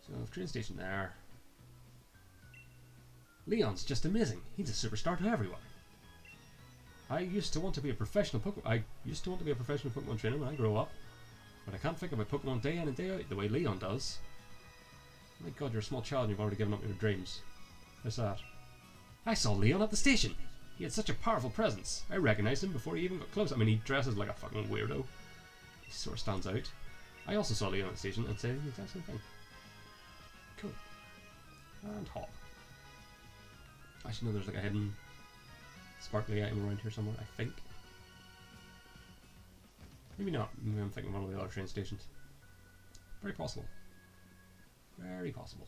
So, train station there. Leon's just amazing. He's a superstar to everyone. I used to want to be a professional Pokemon trainer when I grow up, but I can't think about Pokemon day in and day out the way Leon does. My God, you're a small child and you've already given up your dreams. How's that? I saw Leon at the station. He had such a powerful presence. I recognized him before he even got close. I mean, he dresses like a fucking weirdo. He sort of stands out. I also saw Leon at the station and said the exact same thing. Cool. And hop. Actually, no, there's like a hidden sparkly item around here somewhere, I think. Maybe not. Maybe I'm thinking of one of the other train stations. Very possible. Very possible.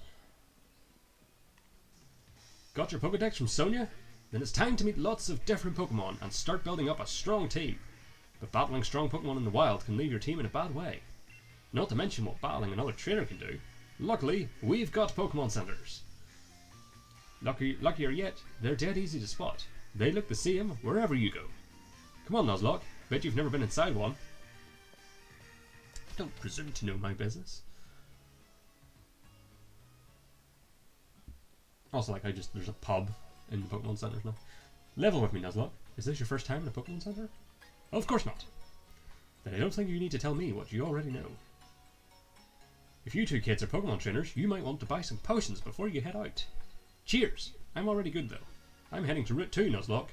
Got your Pokedex from Sonia? Then it's time to meet lots of different Pokemon and start building up a strong team. But battling strong Pokemon in the wild can leave your team in a bad way. Not to mention what battling another trainer can do. Luckily, we've got Pokemon Centers. Luckier yet, they're dead easy to spot. They look the same wherever you go. Come on, Nuzlocke. Bet you've never been inside one. Don't presume to know my business. Also, like, there's a pub in the Pokemon Centers now. Level with me, Nuzlocke. Is this your first time in a Pokemon Center? Of course not. Then I don't think you need to tell me what you already know. If you two kids are Pokemon trainers, you might want to buy some potions before you head out. Cheers! I'm already good, though. I'm heading to Route 2, Nuzlocke.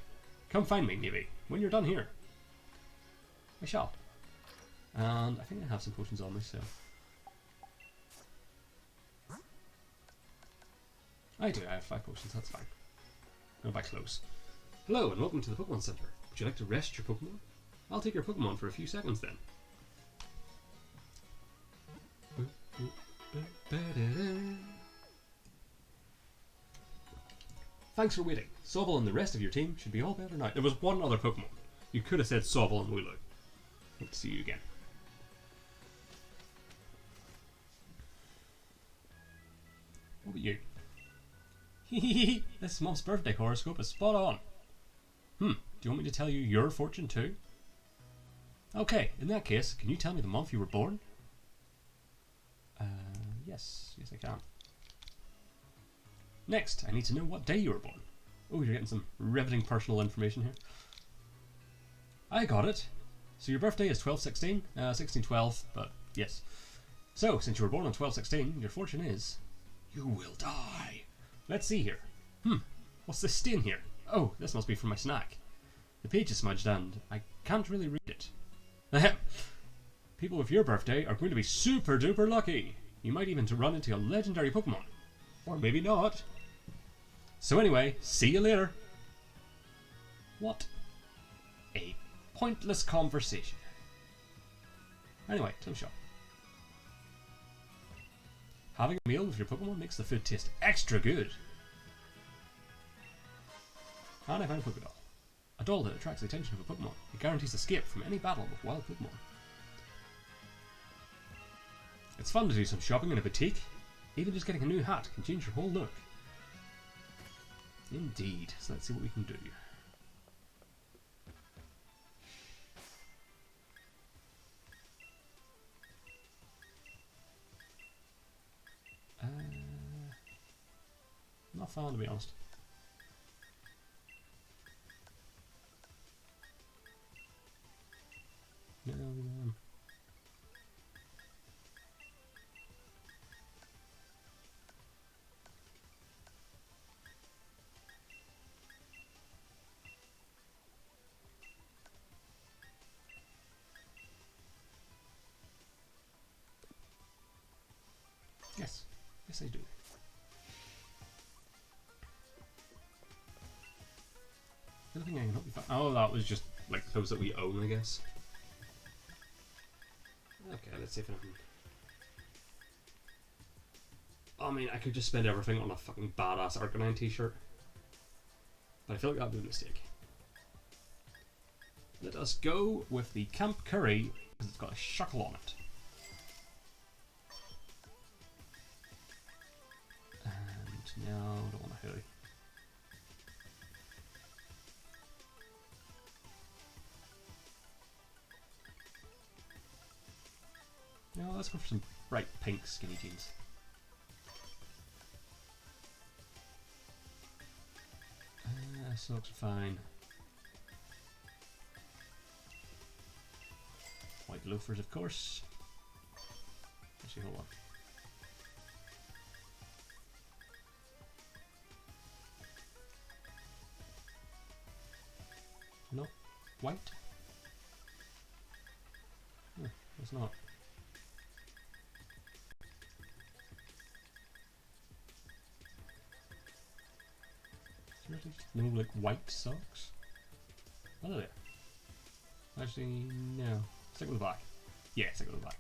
Come find me, maybe, when you're done here. I shall. And I think I have some potions on me, so... I do, I have 5 potions, that's fine. Go back close. Hello, and welcome to the Pokemon Center. Would you like to rest your Pokemon? I'll take your Pokemon for a few seconds then. Thanks for waiting. Sobble and the rest of your team should be all better now. There was one other Pokemon. You could have said Sobble and Wooloo. Hope to see you again. What about you? Hehehe, this month's birthday horoscope is spot on. Do you want me to tell you your fortune too? Okay, in that case, can you tell me the month you were born? Yes, I can. Next, I need to know what day you were born. Oh, you're getting some riveting personal information here. I got it. So your birthday is 12/16, 16/12, but yes. So, since you were born on 12/16, your fortune is... You will die. Let's see here. What's this stain here? Oh, this must be from my snack. The page is smudged and I can't really read it. People with your birthday are going to be super duper lucky. You might even run into a legendary Pokemon. Or maybe not. So anyway, see you later. What a pointless conversation. Anyway, to the shop. Having a meal with your Pokemon makes the food taste extra good. And I found a Pokédoll. A doll that attracts the attention of a Pokemon. It guarantees escape from any battle with wild Pokemon. It's fun to do some shopping in a boutique. Even just getting a new hat can change your whole look. Indeed. So let's see what we can do. Not fun, to be honest. No. Yes, I do. I think I can help you find. Oh, that was just like those that we own, I guess. Okay, let's see if I can. I mean, I could just spend everything on a fucking badass Arcanine t-shirt. But I feel like that would be a mistake. Let us go with the Camp Curry, because it's got a shuckle on it. And no, I don't want a hoodie. No, let's go for some bright pink skinny jeans. Socks are fine. White loafers, of course. Actually, hold on. No? White? No, it's not. No, like, white socks? What are they? Actually, no. Stick with the black. Yeah, stick with the black.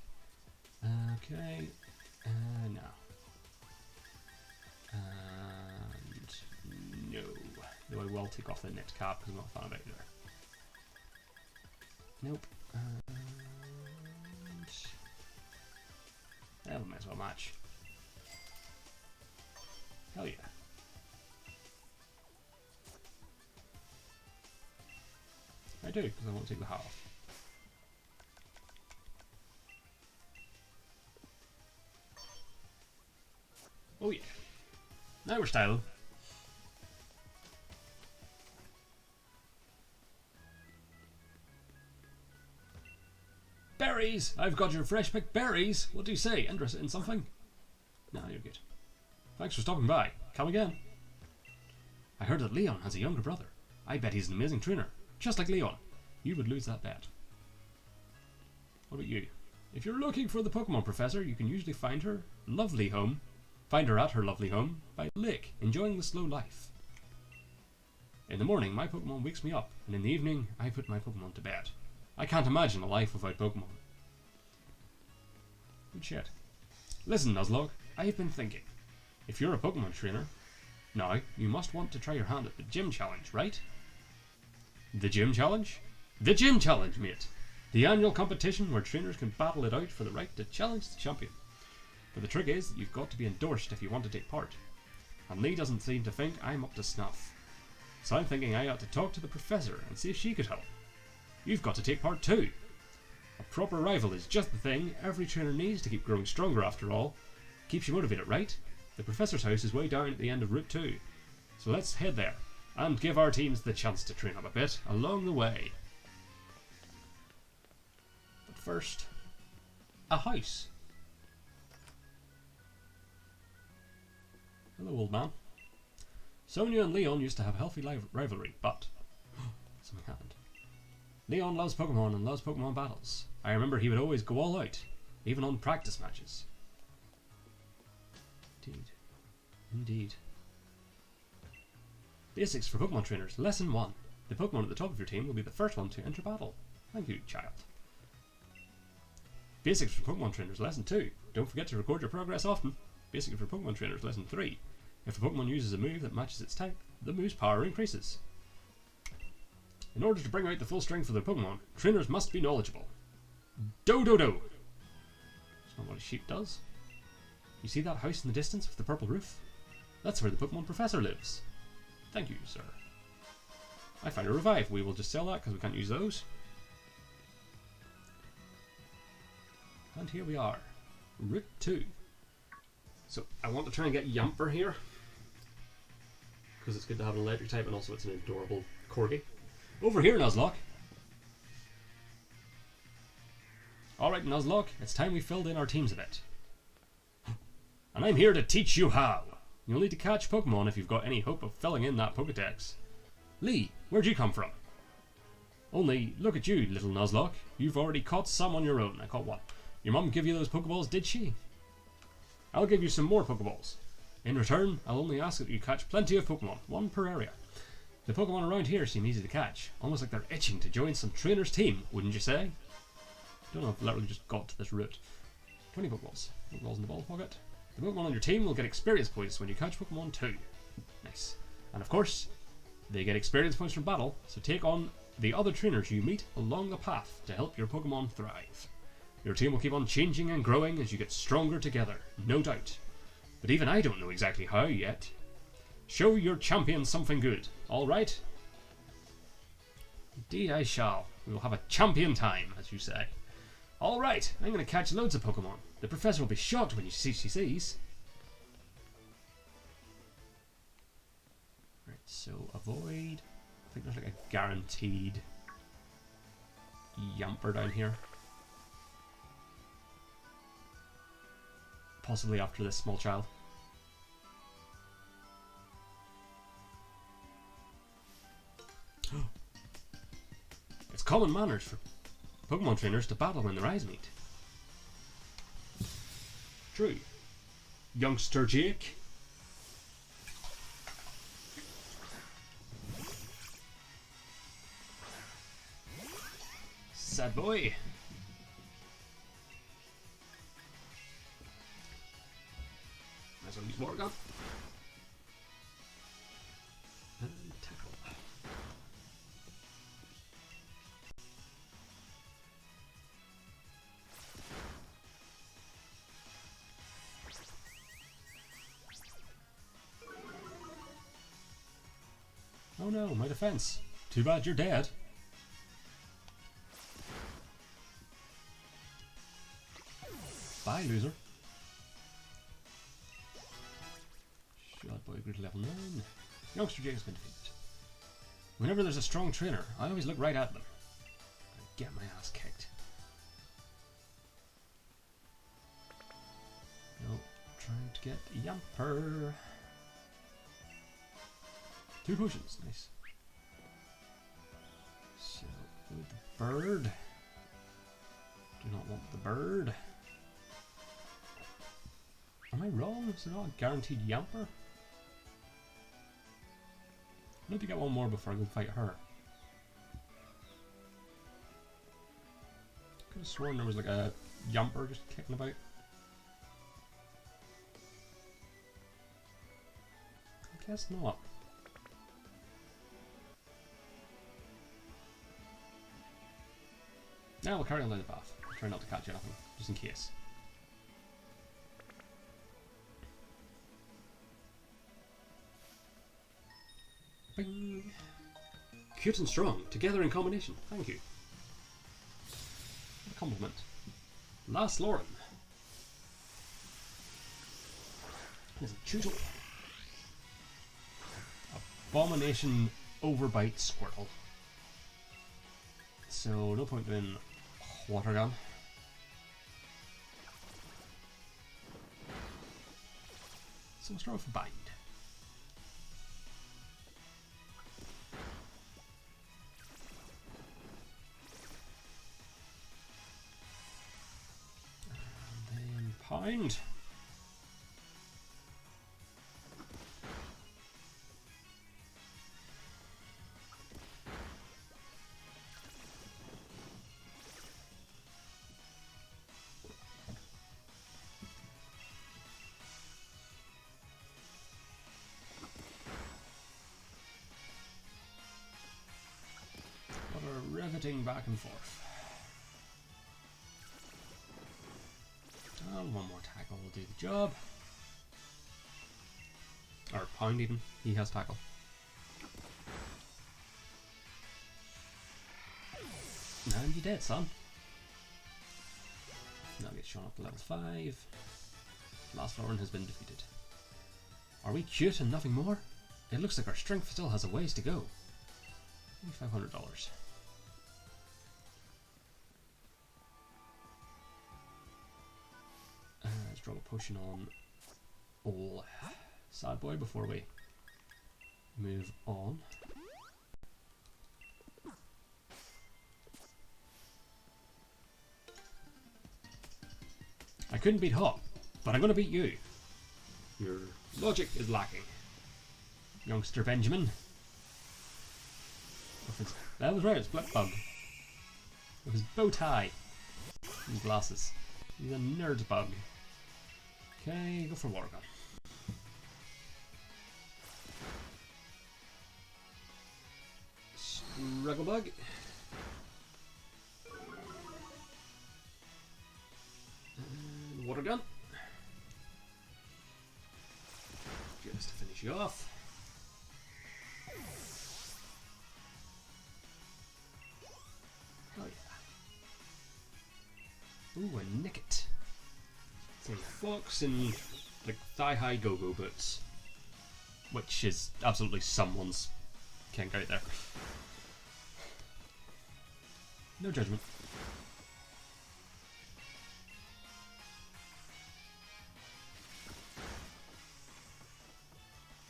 Okay. No. And no. Though I will take off the knit cap because I'm not a fan of it either. Nope. And that might as well match. Hell yeah. I do, because I want to take the hat off. Oh yeah. Now we're styling. Berries! I've got your fresh picked berries! What do you say? Interested in something? No, you're good. Thanks for stopping by. Come again. I heard that Leon has a younger brother. I bet he's an amazing trainer. Just like Leon. You would lose that bet. What about you? If you're looking for the Pokemon Professor, you can usually find her Find her at her lovely home by the lake, enjoying the slow life. In the morning, my Pokemon wakes me up, and in the evening, I put my Pokemon to bed. I can't imagine a life without Pokemon. Good shit. Listen, Nuzlocke, I've been thinking. If you're a Pokemon trainer, now you must want to try your hand at the Gym Challenge, right? The Gym Challenge? The Gym Challenge, mate! The annual competition where trainers can battle it out for the right to challenge the champion. But the trick is that you've got to be endorsed if you want to take part. And Lee doesn't seem to think I'm up to snuff. So I'm thinking I ought to talk to the professor and see if she could help. You've got to take part too. A proper rival is just the thing every trainer needs to keep growing stronger after all. Keeps you motivated, right? The professor's house is way down at the end of Route 2. So let's head there and give our teams the chance to train up a bit along the way. But first, a house. Hello, old man. Sonia and Leon used to have a healthy rivalry, but something happened. Leon loves Pokemon and loves Pokemon battles. I remember he would always go all out, even on practice matches. Indeed. Basics for Pokemon trainers. Lesson 1. The Pokemon at the top of your team will be the first one to enter battle. Thank you, child. Basics for Pokemon trainers. Lesson 2. Don't forget to record your progress often. Basics for Pokemon trainers. Lesson 3. If a Pokemon uses a move that matches its type, the move's power increases. In order to bring out the full strength of their Pokemon, trainers must be knowledgeable. Do-do-do! That's not what a sheep does. You see that house in the distance with the purple roof? That's where the Pokemon Professor lives. Thank you, sir. I found a revive. We will just sell that because we can't use those. And here we are. Route 2. So, I want to try and get Yamper here. Because it's good to have an electric type and also it's an adorable corgi. Over here, Nuzlocke. Alright, Nuzlocke, it's time we filled in our teams a bit. And I'm here to teach you how. You'll need to catch Pokemon if you've got any hope of filling in that Pokedex. Lee, where'd you come from? Only, look at you, little Nuzlocke. You've already caught some on your own. I caught what? Your mum give you those Pokeballs, did she? I'll give you some more Pokeballs. In return, I'll only ask that you catch plenty of Pokemon, one per area. The Pokemon around here seem easy to catch, almost like they're itching to join some trainer's team, wouldn't you say? Don't know if I literally just got to this route. 20 Pokeballs. Pokeballs in the ball pocket. The Pokemon on your team will get experience points when you catch Pokemon too. Nice. And of course, they get experience points from battle, so take on the other trainers you meet along the path to help your Pokemon thrive. Your team will keep on changing and growing as you get stronger together, no doubt. But even I don't know exactly how yet. Show your champion something good, alright? Indeed I shall. We will have a champion time, as you say. Alright, I'm going to catch loads of Pokemon. The professor will be shocked when she sees. Right, so avoid. I think there's like a guaranteed Yamper down here. Possibly after this small child. It's common manners for Pokemon trainers to battle when their eyes meet. True. Youngster Jake. sad boy. Might as well use water gun. And tackle. Oh no, my defense. Too bad you're dead. Bye, loser. Shot boy grew to level 9. Youngster Jay has been defeated. Whenever there's a strong trainer, I always look right at them. I get my ass kicked. Nope, trying to get Yamper. 2 potions, nice. So, with the bird. Do not want the bird. Am I wrong? Is it not a guaranteed Yamper? I need to get one more before I go fight her. Could have sworn there was like a Yamper just kicking about. I guess not. Now we'll carry on down the path. Try not to catch anything, just in case. Bing. Cute and strong, together in combination. Thank you. What a compliment. Last Lauren. There's a Choodle. Abomination Overbite Squirtle. So, no point in water gun. So we'll start with Bind. And then Pound. Riveting back and forth. Oh, one more tackle will do the job. Or Pound even. He has tackle. And you dead, son. Now get shown up to level 5. Last Lauren has been defeated. Are we cute and nothing more? It looks like our strength still has a ways to go. $500. Let's drop a potion on old sad boy before we move on. I couldn't beat Hop, but I'm going to beat you. Your logic is lacking, youngster Benjamin. That was right, it's Black Bug. With his bow tie and glasses. He's a nerd bug. Okay, go for water gun. Struggle bug. And water gun. Just to finish you off. Oh yeah. Ooh, a Nicket. So fox in like thigh-high go-go boots, which is absolutely someone's kink out there. No judgment.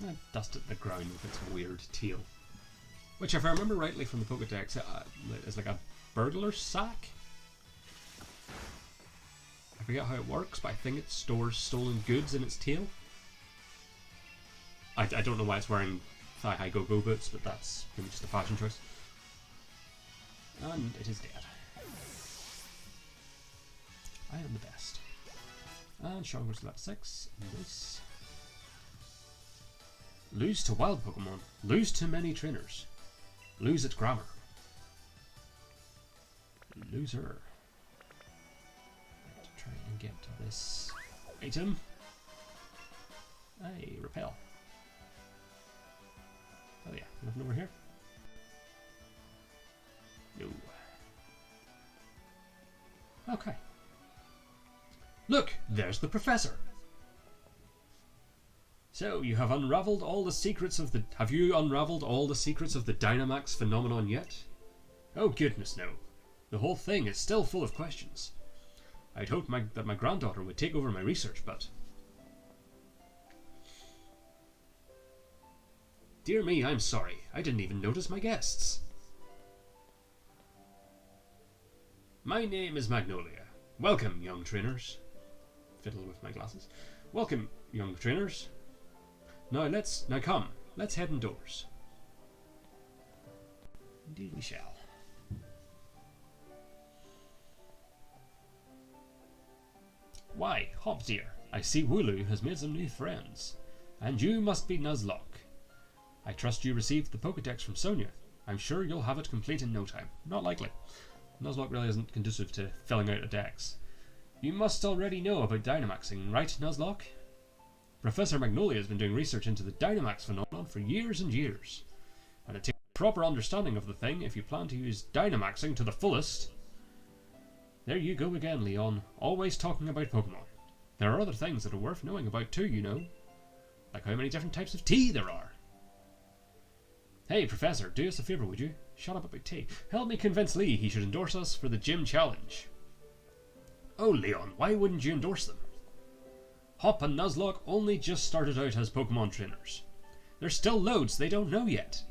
I dusted the ground with its weird tail, which, if I remember rightly from the Pokédex, is like a burglar's sack. I forget how it works, but I think it stores stolen goods in its tail. I don't know why it's wearing thigh-high go-go boots, but that's maybe just a fashion choice. And it is dead. I am the best. And Sean goes to level 6. Nice. Lose to wild Pokemon. Lose to many trainers. Lose at grammar. Loser. Let's try and get to this item. Hey, repel. Oh yeah, nothing over here? No. Okay. Look, there's the professor. So, you have unraveled all the secrets of the... Have you unraveled all the secrets of the Dynamax phenomenon yet? Oh goodness, no. The whole thing is still full of questions. I'd hoped that my granddaughter would take over my research, but... Dear me, I'm sorry. I didn't even notice my guests. My name is Magnolia. Welcome, young trainers. Fiddle with my glasses. Welcome, young trainers. Now come, let's head indoors. Indeed we shall. Why, Hop dear, I see Wooloo has made some new friends. And you must be Nuzlocke. I trust you received the Pokédex from Sonia. I'm sure you'll have it complete in no time. Not likely. Nuzlocke really isn't conducive to filling out a dex. You must already know about Dynamaxing, right, Nuzlocke? Professor Magnolia has been doing research into the Dynamax phenomenon for years and years. And it takes a proper understanding of the thing if you plan to use Dynamaxing to the fullest. There you go again, Leon. Always talking about Pokemon. There are other things that are worth knowing about too, you know. Like how many different types of tea there are. Hey, Professor, do us a favour, would you? Shut up about tea. Help me convince Lee he should endorse us for the gym challenge. Oh, Leon, why wouldn't you endorse them? Hop and Nuzlocke only just started out as Pokemon trainers. There's still loads they don't know yet.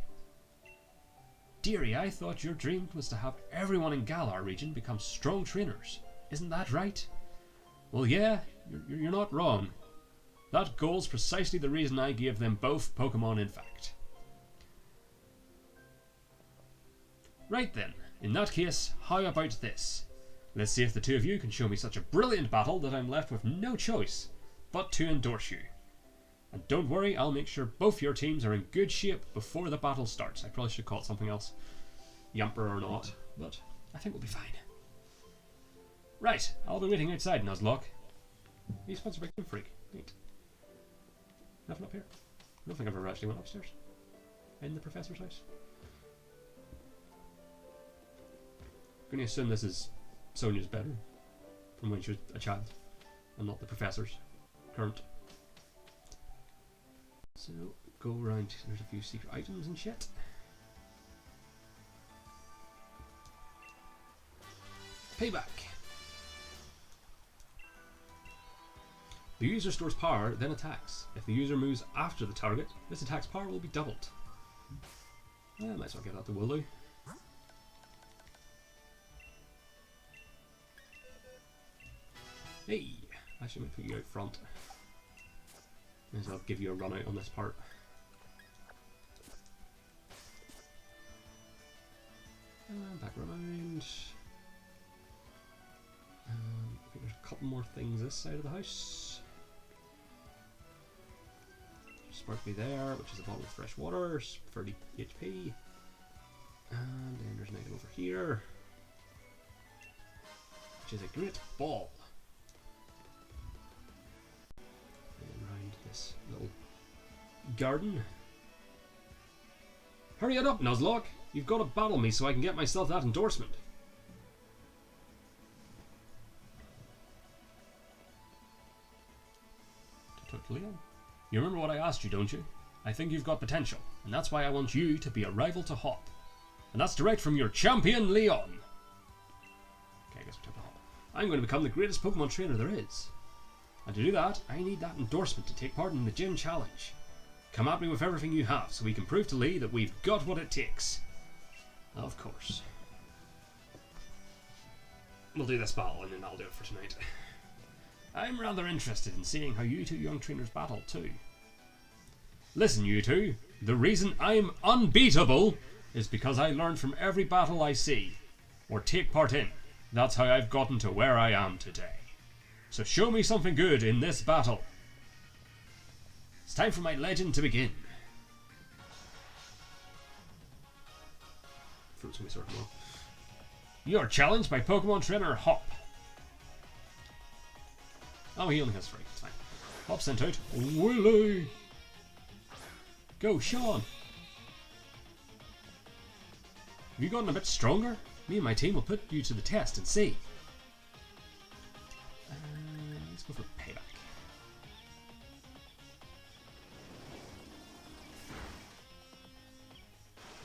Dearie, I thought your dream was to have everyone in Galar region become strong trainers. Isn't that right? Well, yeah, you're not wrong. That goal's precisely the reason I gave them both Pokemon, in fact. Right then, in that case, how about this? Let's see if the two of you can show me such a brilliant battle that I'm left with no choice but to endorse you. And don't worry, I'll make sure both your teams are in good shape before the battle starts. I probably should call it something else, Yamper or not, but I think we'll be fine. Right, I'll be waiting outside, Nuzlocke. Are you sponsored by Game Freak? Neat. Nothing up here? I don't think I've ever actually went upstairs. In the professor's house. I'm going to assume this is Sonia's bedroom from when she was a child and not the professor's current. So, go around, there's a few secret items and shit. Payback! The user stores power, then attacks. If the user moves after the target, this attack's power will be doubled. I might as well give that to Wooloo. Hey! Actually, I'm going to put you out front. May as well give you a run out on this part. Back around. I think there's a couple more things this side of the house. Sparkly there, which is a bottle of fresh water, 30 HP. And then there's an item over here, which is a great ball. And around this little garden. Hurry it up, Nuzlocke! You've got to battle me so I can get myself that endorsement. To Leon. You remember what I asked you, don't you? I think you've got potential, and that's why I want you to be a rival to Hop. And that's direct from your champion, Leon! Okay, I guess we took the Hop. I'm going to become the greatest Pokemon trainer there is. And to do that, I need that endorsement to take part in the gym challenge. Come at me with everything you have, so we can prove to Lee that we've got what it takes. Of course. We'll do this battle, and then I'll do it for tonight. I'm rather interested in seeing how you two young trainers battle too. Listen, you two, the reason I'm unbeatable is because I learn from every battle I see, or take part in. That's how I've gotten to where I am today. So show me something good in this battle. It's time for my legend to begin. Fruits will be sort of more. You are challenged by Pokemon Trainer Hop. Oh, he only has 3. It's fine. Hop sent out. Willy! Go, Sean! Have you gotten a bit stronger? Me and my team will put you to the test and see. Let's go for payback.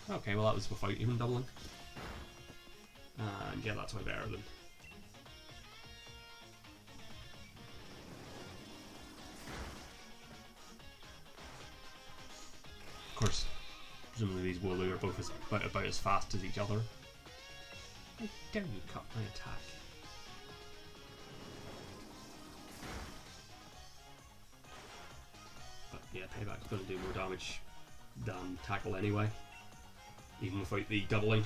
Okay, well that was without even doubling. And yeah, that's way better than... Of course, presumably these Wooloo are both about as fast as each other. How dare you cut my attack? But yeah, payback's going to do more damage than tackle anyway, even without the doubling.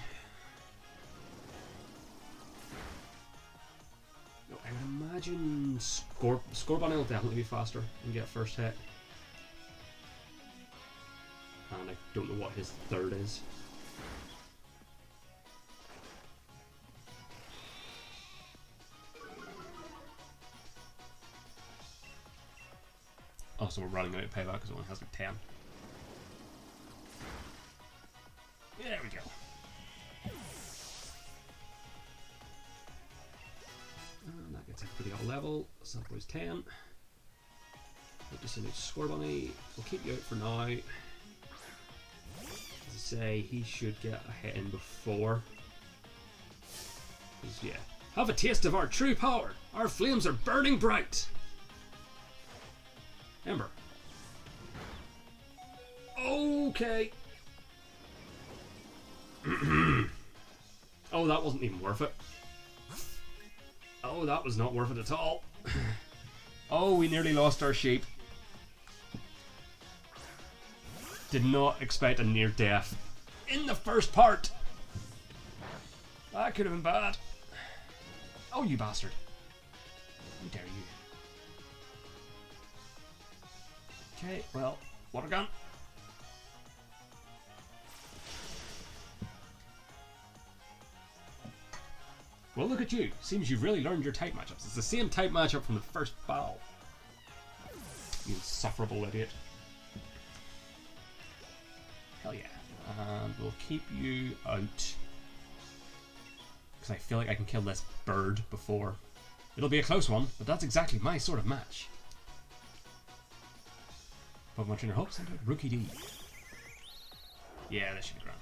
No, I would imagine Scorbunny will definitely be faster and get first hit. And I don't know what his third is. Oh, so we're running out of payback because it only has like 10. There we go. And that gets everybody up level. So that was 10. We'll just send out Scorbunny. We'll keep you out for now. As I say, he should get a hit in before. Yeah. Have a taste of our true power. Our flames are burning bright. Ember. Okay. Oh, that wasn't even worth it. Oh, that was not worth it at all. Oh, we nearly lost our sheep. Did not expect a near death in the first part. That could have been bad. Oh, you bastard. How dare you. Okay, well, water gun. Well, look at you. Seems you've really learned your type matchups. It's the same type matchup from the first battle. You insufferable idiot. Hell yeah. And we'll keep you out. Because I feel like I can kill this bird before. It'll be a close one, but that's exactly my sort of match. Pokemon Trainer Hope sent out Rookie D. Yeah, that should be grand.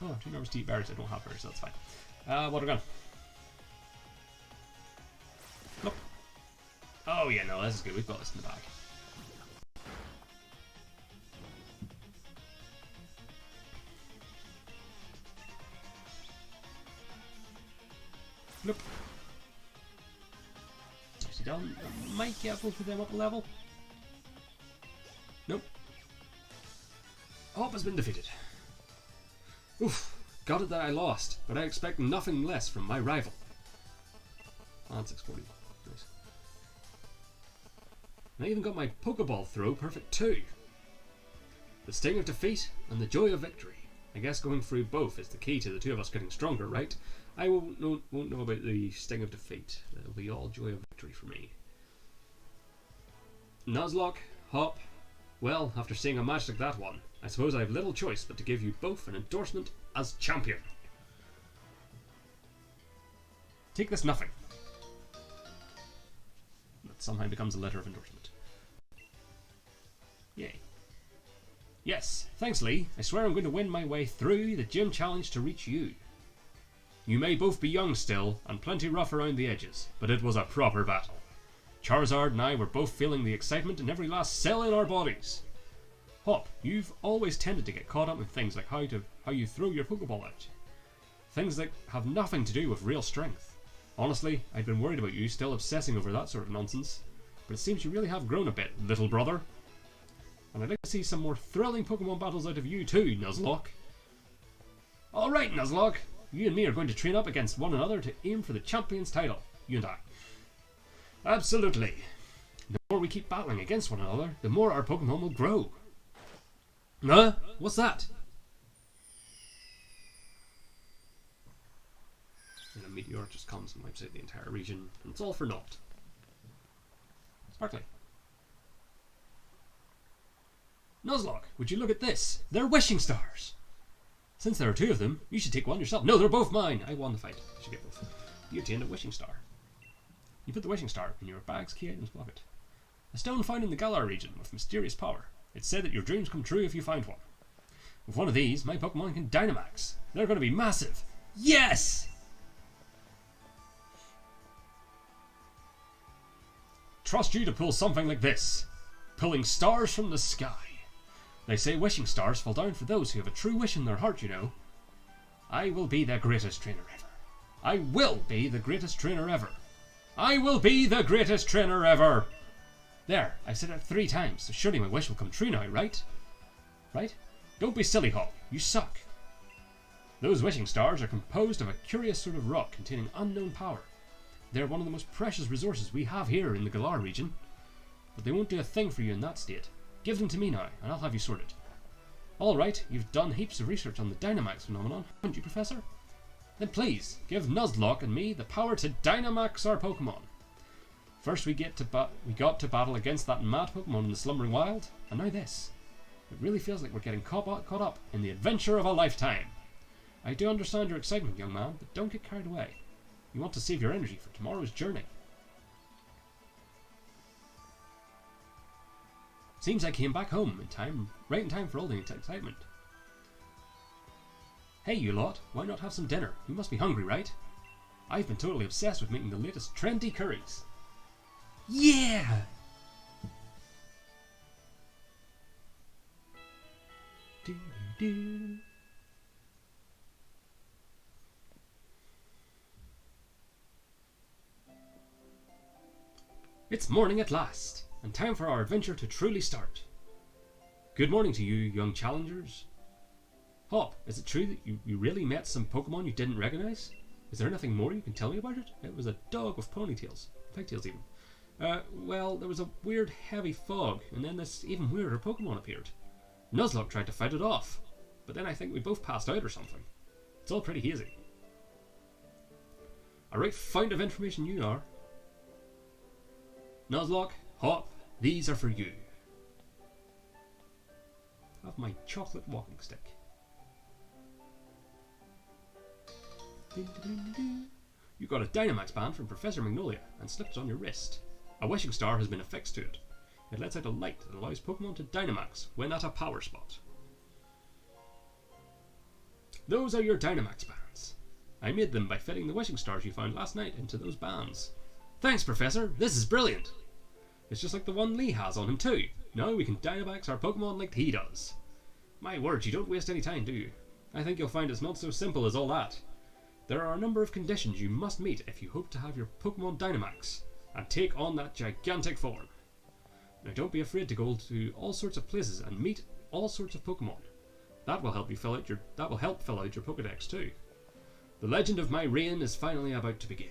Oh, 2 numbers to eat berries. I don't have berries, so that's fine. Water gun. Nope. Oh yeah, no, this is good. We've got this in the bag. Nope. Nicely done. Might get both of them up a level. Nope. Hop has been defeated. Oof. Got it that I lost, but I expect nothing less from my rival. And 640. Nice. And I even got my Pokeball throw perfect too. The sting of defeat and the joy of victory. I guess going through both is the key to the two of us getting stronger, right? I won't know about the sting of defeat. It'll be all joy of victory for me. Nuzlocke, Hop. Well, after seeing a match like that one, I suppose I have little choice but to give you both an endorsement as champion. Take this nothing. That somehow becomes a letter of endorsement. Yay. Yes, thanks Lee. I swear I'm going to win my way through the gym challenge to reach you. You may both be young still, and plenty rough around the edges, but it was a proper battle. Charizard and I were both feeling the excitement in every last cell in our bodies. Hop, you've always tended to get caught up in things like how you throw your Pokeball out. Things that have nothing to do with real strength. Honestly, I'd been worried about you still obsessing over that sort of nonsense, but it seems you really have grown a bit, little brother. And I'd like to see some more thrilling Pokemon battles out of you too, Nuzlocke. Alright, Nuzlocke, you and me are going to train up against one another to aim for the champion's title. You and I. Absolutely. The more we keep battling against one another, the more our Pokemon will grow. Huh? What's that? And a meteor just comes and wipes out the entire region, and it's all for naught. Sparkly. Nuzlocke, would you look at this? They're wishing stars! Since there are two of them, you should take one yourself. No, they're both mine! I won the fight. I should get both. You obtained a wishing star. You put the wishing star in your bag's key items pocket. A stone found in the Galar region with mysterious power. It's said that your dreams come true if you find one. With one of these, my Pokemon can Dynamax. They're going to be massive. Yes! Trust you to pull something like this. Pulling stars from the sky. They say wishing stars fall down for those who have a true wish in their heart, you know. I will be the greatest trainer ever. I will be the greatest trainer ever. I will be the greatest trainer ever. There, I said it 3 times, so surely my wish will come true now, right? Right? Don't be silly, Hop. You suck. Those wishing stars are composed of a curious sort of rock containing unknown power. They're one of the most precious resources we have here in the Galar region. But they won't do a thing for you in that state. Give them to me now, and I'll have you sorted. Alright, you've done heaps of research on the Dynamax phenomenon, haven't you, Professor? Then please, give Nuzlocke and me the power to Dynamax our Pokemon. First we got to battle against that mad Pokemon in the Slumbering Wild, and now this. It really feels like we're getting caught up in the adventure of a lifetime. I do understand your excitement, young man, but don't get carried away. You want to save your energy for tomorrow's journey. Seems I came back home in time, right in time for all the excitement. Hey, you lot, why not have some dinner? You must be hungry, right? I've been totally obsessed with making the latest trendy curries. Yeah! Do-do-do. It's morning at last, and time for our adventure to truly start. Good morning to you, young challengers. Hop, is it true that you really met some Pokemon you didn't recognize? Is there anything more you can tell me about it? It was a dog with ponytails, pigtails even. Well, there was a weird heavy fog, and then this even weirder Pokemon appeared. Nuzlocke tried to fight it off, but then I think we both passed out or something. It's all pretty hazy. A right fount of information you are. Nuzlocke, Hop, these are for you. Have my chocolate walking stick. You got a Dynamax band from Professor Magnolia and slipped it on your wrist. A wishing star has been affixed to it. It lets out a light that allows Pokemon to Dynamax when at a power spot. Those are your Dynamax bands. I made them by fitting the wishing stars you found last night into those bands. Thanks, Professor. This is brilliant. It's just like the one Lee has on him too. Now we can Dynamax our Pokemon like he does. My word, you don't waste any time, do you? I think you'll find it's not so simple as all that. There are a number of conditions you must meet if you hope to have your Pokemon Dynamax and take on that gigantic form. Now don't be afraid to go to all sorts of places and meet all sorts of Pokemon. That will help fill out your Pokédex too. The legend of my reign is finally about to begin.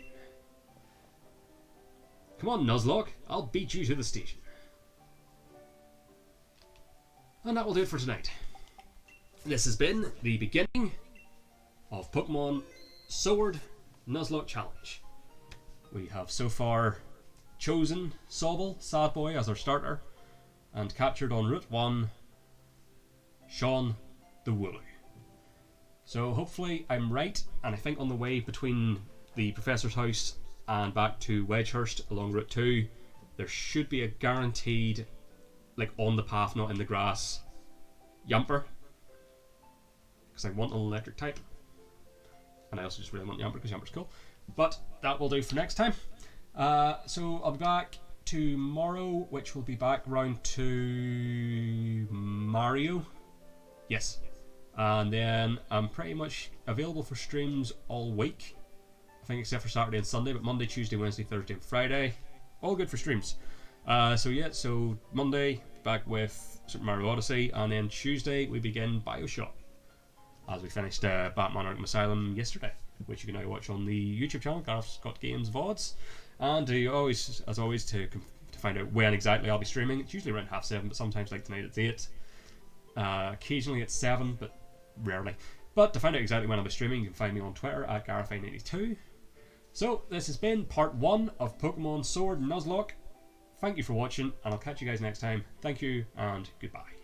Come on, Nuzlocke, I'll beat you to the station. And that will do it for tonight. This has been the beginning of Pokemon Sword Nuzlocke Challenge. We have so far chosen Sobble, Sad Boy, as our starter, and captured on Route 1 Sean the Wooloo. So hopefully I'm right, and I think on the way between the Professor's house and back to Wedgehurst along Route 2, there should be a guaranteed, like on the path, not in the grass, Yamper. Because I want an electric type. And I also just really want Yamper because Yamper's cool. But that will do for next time. So I'll be back tomorrow, which will be back round to Mario. Yes. And then I'm pretty much available for streams all week. I think except for Saturday and Sunday, but Monday, Tuesday, Wednesday, Thursday and Friday, all good for streams. So Monday back with Super Mario Odyssey, and then Tuesday we begin Bioshock as we finished Batman Arkham Asylum yesterday, which you can now watch on the YouTube channel Gareth Scott Games VODs. And as always, to find out when exactly I'll be streaming, it's usually around 7:30, but sometimes like tonight it's 8. Occasionally it's 7, but rarely. But to find out exactly when I'll be streaming, you can find me on Twitter at Garify92. So this has been part 1 of Pokemon Sword Nuzlocke. Thank you for watching, and I'll catch you guys next time. Thank you, and goodbye.